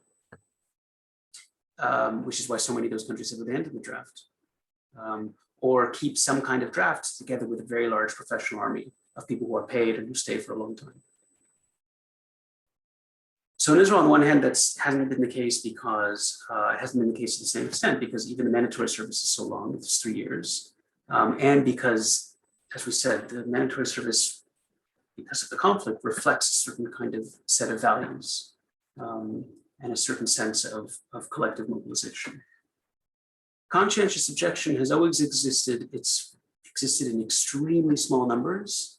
which is why so many of those countries have abandoned the draft, or keep some kind of draft together with a very large professional army of people who are paid and who stay for a long time. So in Israel, on the one hand, that hasn't been the case because it hasn't been the case to the same extent, because even the mandatory service is so long, it's 3 years. And because, as we said, the mandatory service, because of the conflict, reflects a certain kind of set of values and a certain sense of collective mobilization. Conscientious objection has always existed. It's existed in extremely small numbers.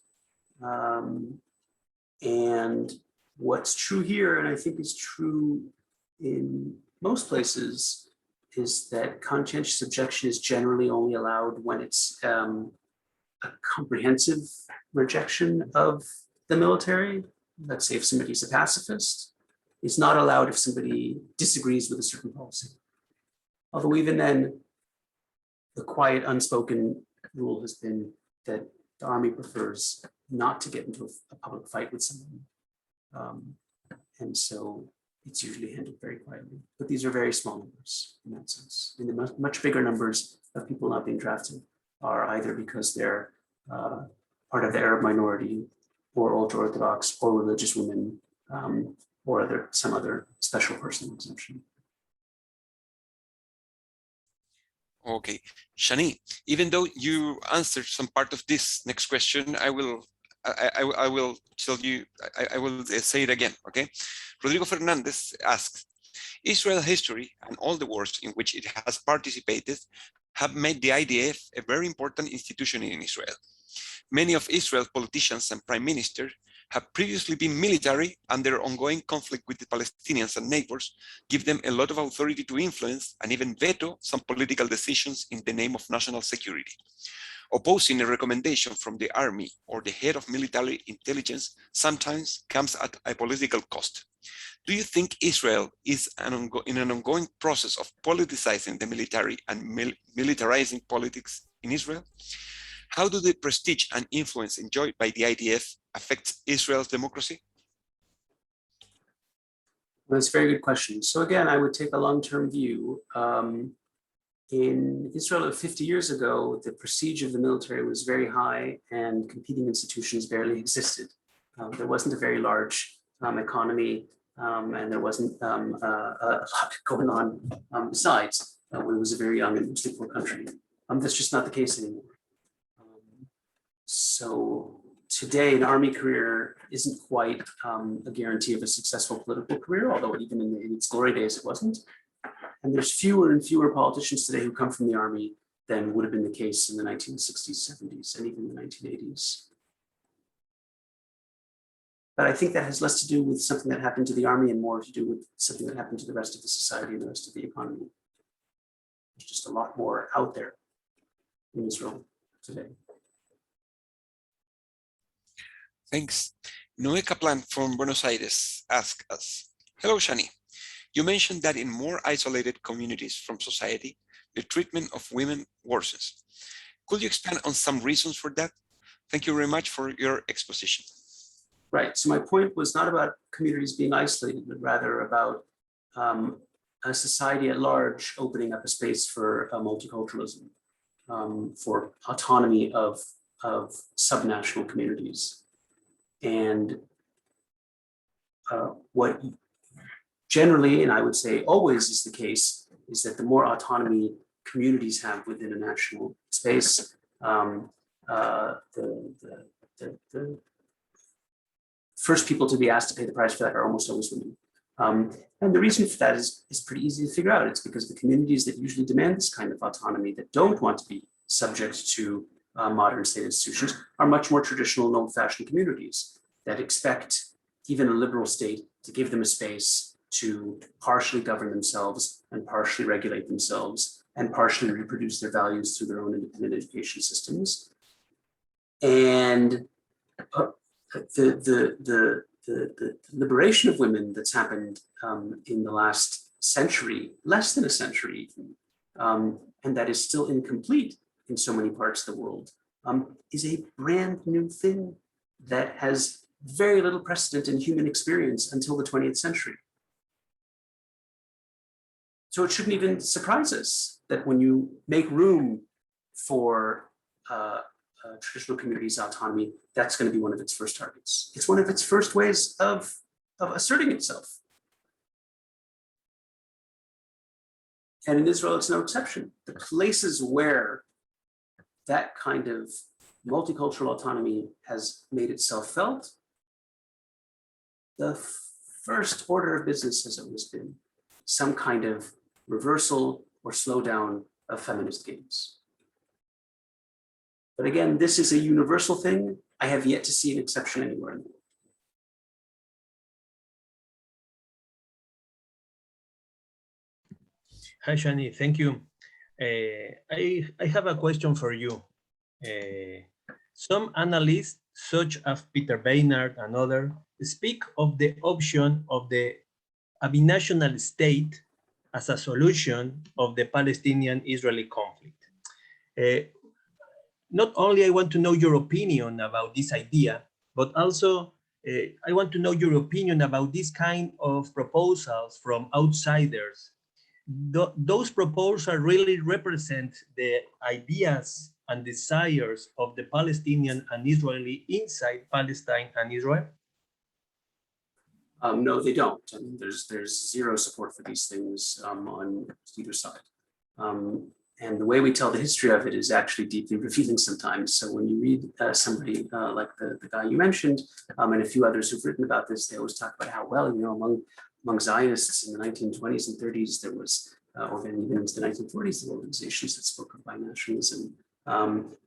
And what's true here, and I think is true in most places, is that conscientious objection is generally only allowed when it's a comprehensive rejection of the military. Let's say if somebody's a pacifist, it's not allowed if somebody disagrees with a certain policy. Although even then, the quiet, unspoken rule has been that the army prefers not to get into a public fight with someone. And so it's usually handled very quietly. But these are very small numbers in that sense. And the much bigger numbers of people not being drafted are either because they're part of the Arab minority, or ultra-Orthodox, or religious women, or some other special personal exemption. Okay, Shani, even though you answered some part of this next question, I will tell you, I will say it again, okay? Rodrigo Fernandez asks, Israel history and all the wars in which it has participated have made the IDF a very important institution in Israel. Many of Israel's politicians and prime ministers have previously been military, and their ongoing conflict with the Palestinians and neighbors give them a lot of authority to influence and even veto some political decisions in the name of national security. Opposing a recommendation from the army or the head of military intelligence sometimes comes at a political cost. Do you think Israel is in an ongoing process of politicizing the military and militarizing politics in Israel? How do the prestige and influence enjoyed by the IDF affect Israel's democracy? Well, that's a very good question. So again, I would take a long-term view. In Israel of 50 years ago, the prestige of the military was very high and competing institutions barely existed. There wasn't a very large economy and there wasn't a lot going on besides. It was a very young and mostly poor country. That's just not the case anymore. So today, an army career isn't quite a guarantee of a successful political career, although even in its glory days, it wasn't. And there's fewer and fewer politicians today who come from the army than would have been the case in the 1960s, 70s, and even the 1980s. But I think that has less to do with something that happened to the army and more to do with something that happened to the rest of the society and the rest of the economy. There's just a lot more out there in Israel today. Thanks. Noé Kaplan from Buenos Aires asks us, hello, Shani. You mentioned that in more isolated communities from society, the treatment of women worsens. Could you expand on some reasons for that? Thank you very much for your exposition. Right, so my point was not about communities being isolated, but rather about a society at large opening up a space for multiculturalism, for autonomy of subnational communities. And what generally, and I would say always is the case, is that the more autonomy communities have within a national space, the first people to be asked to pay the price for that are almost always women. And the reason for that is pretty easy to figure out. It's because the communities that usually demand this kind of autonomy, that don't want to be subject to modern state institutions, are much more traditional and old-fashioned communities that expect even a liberal state to give them a space to partially govern themselves and partially regulate themselves and partially reproduce their values through their own independent education systems. And the liberation of women that's happened in the last century, less than a century even, and that is still incomplete in so many parts of the world, is a brand new thing that has very little precedent in human experience until the 20th century. So it shouldn't even surprise us that when you make room for traditional communities' autonomy, that's going to be one of its first targets. It's one of its first ways of asserting itself. And in Israel, it's no exception. The places where that kind of multicultural autonomy has made itself felt, the first order of business has always been some kind of reversal or slowdown of feminist gains. But again, this is a universal thing. I have yet to see an exception anywhere in the world. Hi, Shani, thank you. I have a question for you. Some analysts, such as Peter Beinart and others, speak of the option of a binational state as a solution of the Palestinian-Israeli conflict. Not only I want to know your opinion about this idea, but also I want to know your opinion about this kind of proposals from outsiders. Those proposals really represent the ideas and desires of the Palestinian and Israeli inside Palestine and Israel? No, they don't. I mean, there's zero support for these things on either side. And the way we tell the history of it is actually deeply revealing sometimes. So when you read somebody like the guy you mentioned, and a few others who've written about this, they always talk about how, well, you know, among Zionists in the 1920s and 30s, there was, or then even into the 1940s, there were organizations that spoke of binationalism.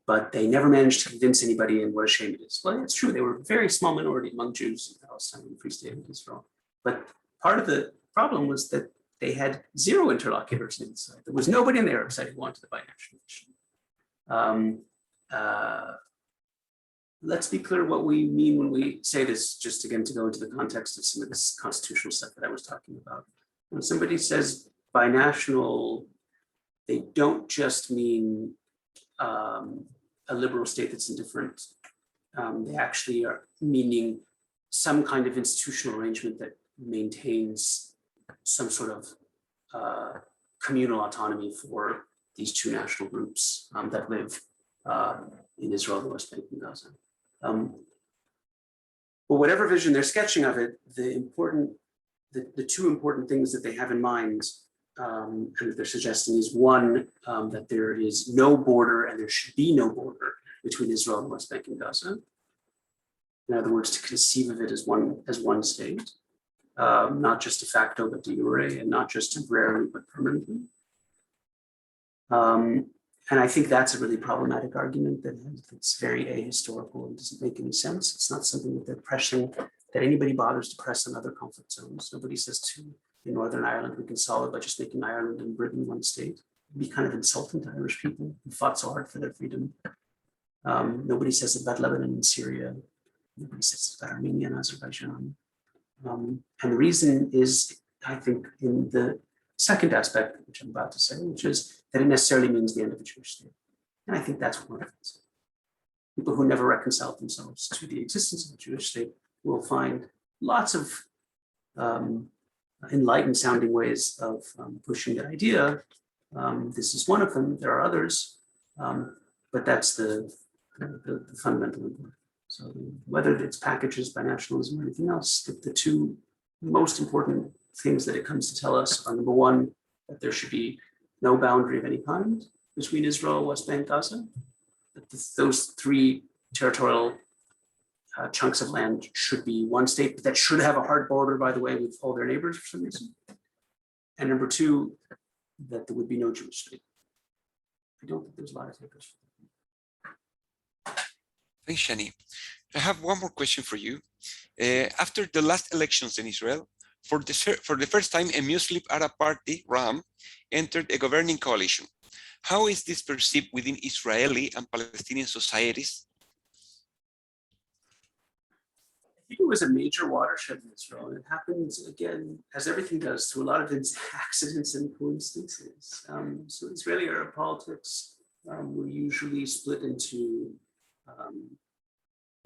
But they never managed to convince anybody, and what a shame it is. Well, it's true, they were a very small minority among Jews in Palestine and the Free State of Israel. But part of the problem was that they had zero interlocutors inside. There was nobody on the Arab side who wanted the binational vision. let's be clear what we mean when we say this, just again, to go into the context of some of this constitutional stuff that I was talking about. When somebody says binational, they don't just mean a liberal state that's indifferent. They actually are meaning some kind of institutional arrangement that maintains some sort of communal autonomy for these two national groups that live in Israel, the West Bank, and Gaza. But whatever vision they're sketching of it, the two important things that they have in mind and that they're suggesting is one, that there is no border and there should be no border between Israel and West Bank and Gaza. In other words, to conceive of it as one state, not just de facto but de jure, and not just temporarily but permanently. And I think that's a really problematic argument that's very ahistorical and doesn't make any sense. It's not something that they're pressing, that anybody bothers to press on other conflict zones. Nobody says in Northern Ireland, we can solve it by just making Ireland and Britain one state. It'd be kind of insulting to Irish people who fought so hard for their freedom. Nobody says it about Lebanon and Syria. Nobody says it about Armenia and Azerbaijan. And the reason is, I think, in the second aspect, which I'm about to say, which is that it necessarily means the end of the Jewish state. And I think that's one of it. People who never reconciled themselves to the existence of the Jewish state will find lots of enlightened sounding ways of pushing that idea. This is one of them. There are others, but that's the fundamental important. So whether it's packages by nationalism or anything else, the two most important things that it comes to tell us are, number one, that there should be no boundary of any kind between Israel, West Bank, Gaza. That those three territorial chunks of land should be one state, but that should have a hard border, by the way, with all their neighbors for some reason. And number two, that there would be no Jewish state. I don't think there's a lot of takers. Thanks, Shani. I have one more question for you. After the last elections in Israel, for the first time, a Muslim Arab party, RAM, entered a governing coalition. How is this perceived within Israeli and Palestinian societies? I think it was a major watershed in Israel. And it happens, again, as everything does, through a lot of accidents and coincidences. So Israeli Arab politics were usually split into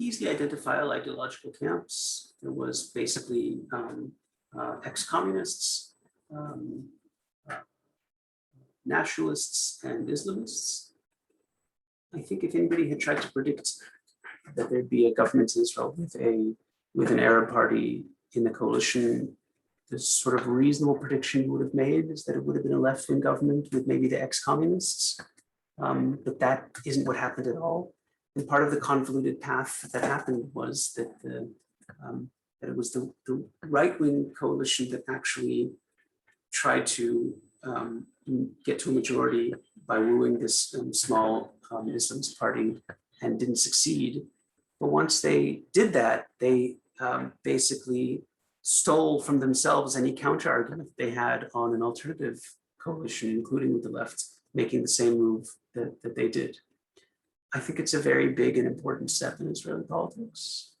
easily identifiable ideological camps. There was basically ex-communists, nationalists, and Islamists. I think if anybody had tried to predict that there'd be a government in Israel with an Arab party in the coalition, the sort of reasonable prediction you would have made is that it would have been a left-wing government with maybe the ex-communists. But that isn't what happened at all. And part of the convoluted path that happened was that that it was the right-wing coalition that actually tried to get to a majority by wooing this small Islamist party and didn't succeed. But once they did that, they basically stole from themselves any counter-argument they had on an alternative coalition, including with the left, making the same move that they did. I think it's a very big and important step in Israeli politics,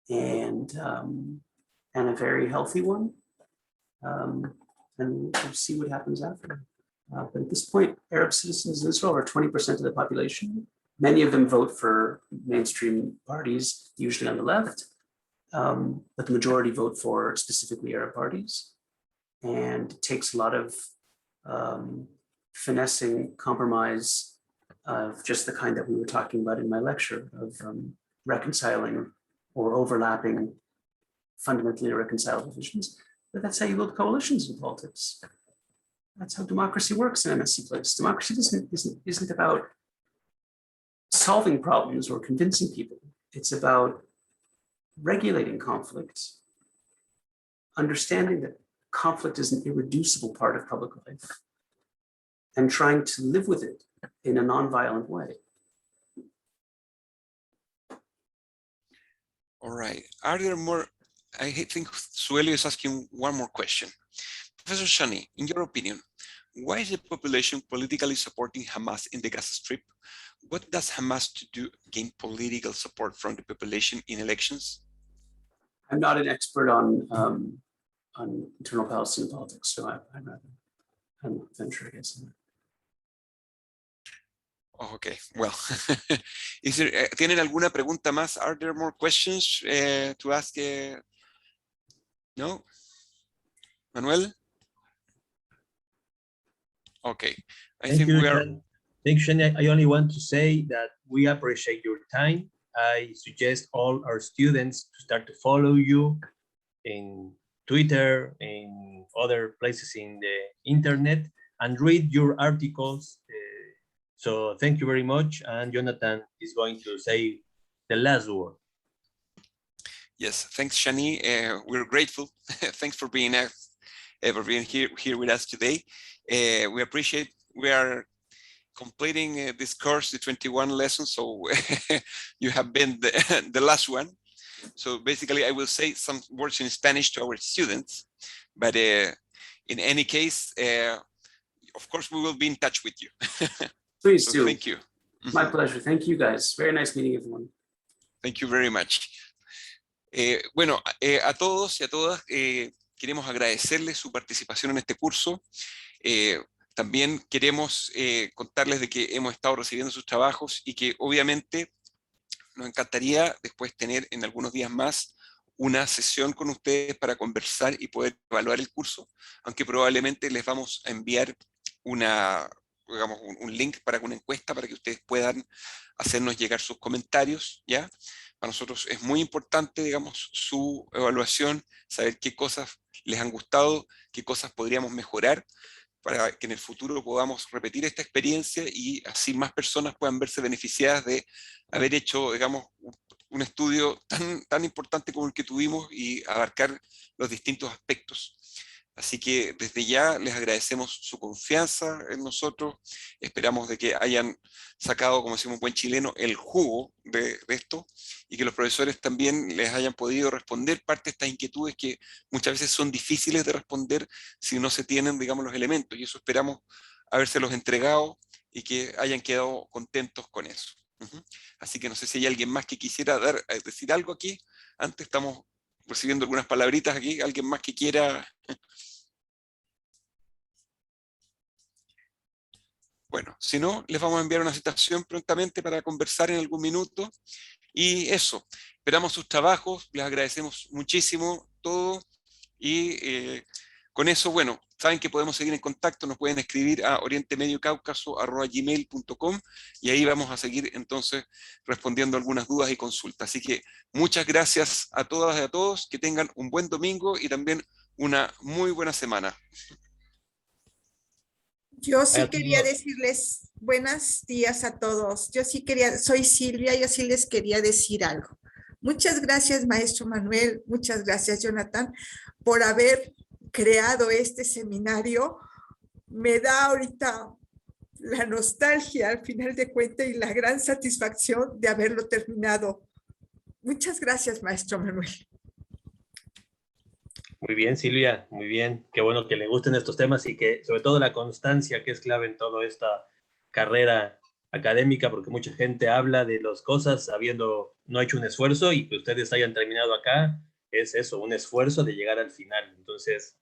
and a very healthy one. And we'll see what happens after. But at this point, Arab citizens in Israel are 20% of the population. Many of them vote for mainstream parties, usually on the left, but the majority vote for specifically Arab parties. And it takes a lot of finessing, compromise, of just the kind that we were talking about in my lecture, of reconciling or overlapping fundamentally irreconcilable visions. But that's how you build coalitions in politics. That's how democracy works in a messy place. Democracy isn't about solving problems or convincing people. It's about regulating conflict, understanding that conflict is an irreducible part of public life, and trying to live with it in a non-violent way. All right. Are there more? I think Suelio is asking one more question. Professor Shani, in your opinion, why is the population politically supporting Hamas in the Gaza Strip? What does Hamas to do gain political support from the population in elections? I'm not an expert on internal Palestinian politics, so I'm not venture, I guess. Oh, okay, well, ¿tienen alguna pregunta más? Are there more questions to ask? No? Manuel? Okay, I think we are... Thank you, Shani. I only want to say that we appreciate your time. I suggest all our students to start to follow you in Twitter, in other places in the internet, and read your articles. So thank you very much. And Jonathan is going to say the last word. Yes, thanks, Shani. We're grateful. Thanks for being here with us today. We appreciate. We are completing this course, the 21 lessons. So you have been the last one. So basically, I will say some words in Spanish to our students. But in any case, of course, we will be in touch with you. Please so do. Thank you. My pleasure. Thank you, guys. Very nice meeting everyone. Thank you very much. Bueno, a todos y a todas queremos agradecerles su participación en este curso. También queremos contarles de que hemos estado recibiendo sus trabajos y que obviamente nos encantaría después tener en algunos días más una sesión con ustedes para conversar y poder evaluar el curso, aunque probablemente les vamos a enviar digamos, un link para una encuesta para que ustedes puedan hacernos llegar sus comentarios, ¿ya? Para nosotros es muy importante, digamos, su evaluación, saber qué cosas les han gustado, qué cosas podríamos mejorar, para que en el futuro podamos repetir esta experiencia y así más personas puedan verse beneficiadas de haber hecho, digamos, un estudio tan importante como el que tuvimos y abarcar los distintos aspectos. Así que desde ya les agradecemos su confianza en nosotros, esperamos de que hayan sacado, como decimos un buen chileno, el jugo de esto y que los profesores también les hayan podido responder parte de estas inquietudes que muchas veces son difíciles de responder si no se tienen, digamos, los elementos, y eso esperamos habérselos entregado y que hayan quedado contentos con eso. Así que no sé si hay alguien más que quisiera decir algo aquí. Antes estamos recibiendo algunas palabritas aquí. ¿Alguien más que quiera? Bueno, si no, les vamos a enviar una citación prontamente para conversar en algún minuto. Y eso, esperamos sus trabajos, les agradecemos muchísimo todo. Y con eso, bueno, saben que podemos seguir en contacto, nos pueden escribir a orientemediocaucaso@gmail.com y ahí vamos a seguir entonces respondiendo algunas dudas y consultas. Así que muchas gracias a todas y a todos, que tengan un buen domingo y también una muy buena semana. Yo sí quería decirles buenos días a todos. Soy Silvia, yo sí les quería decir algo. Muchas gracias, maestro Manuel, muchas gracias, Jonathan, por haber creado este seminario. Me da ahorita la nostalgia al final de cuentas y la gran satisfacción de haberlo terminado. Muchas gracias, maestro Manuel. Muy bien, Silvia, muy bien. Qué bueno que le gusten estos temas y que sobre todo la constancia, que es clave en toda esta carrera académica, porque mucha gente habla de las cosas habiendo no hecho un esfuerzo, y que ustedes hayan terminado acá es eso, un esfuerzo de llegar al final. Entonces,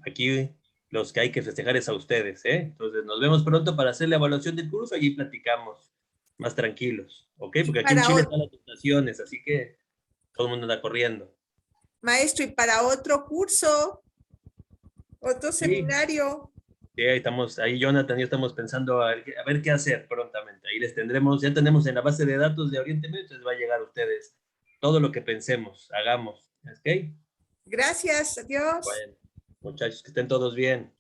aquí los que hay que festejar es a ustedes, ¿eh? Entonces, nos vemos pronto para hacer la evaluación del curso y platicamos más tranquilos, ¿ok? Porque aquí en Chile están las votaciones, así que todo el mundo anda corriendo. Maestro, y para otro curso, otro seminario. Sí, ahí Jonathan y yo estamos pensando a ver qué hacer prontamente. Ahí les tendremos, ya tenemos en la base de datos de Oriente Medio, entonces va a llegar a ustedes todo lo que pensemos, hagamos, ¿ok? Gracias, adiós. Bueno, muchachos, que estén todos bien.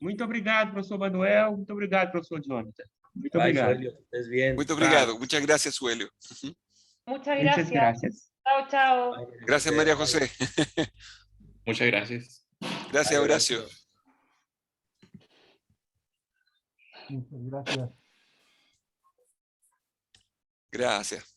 Muito obrigado, professor Manuel. Muito obrigado, professor Jonathan. Muito Bye, obrigado. Suelio, que estés bien. Muito obrigado. Muchas gracias, Suelio. Muchas Muchas gracias. gracias. Chao, chao. Bye, Gracias, María José. Muchas gracias. Gracias, Bye, Horacio. Muchas gracias. Gracias.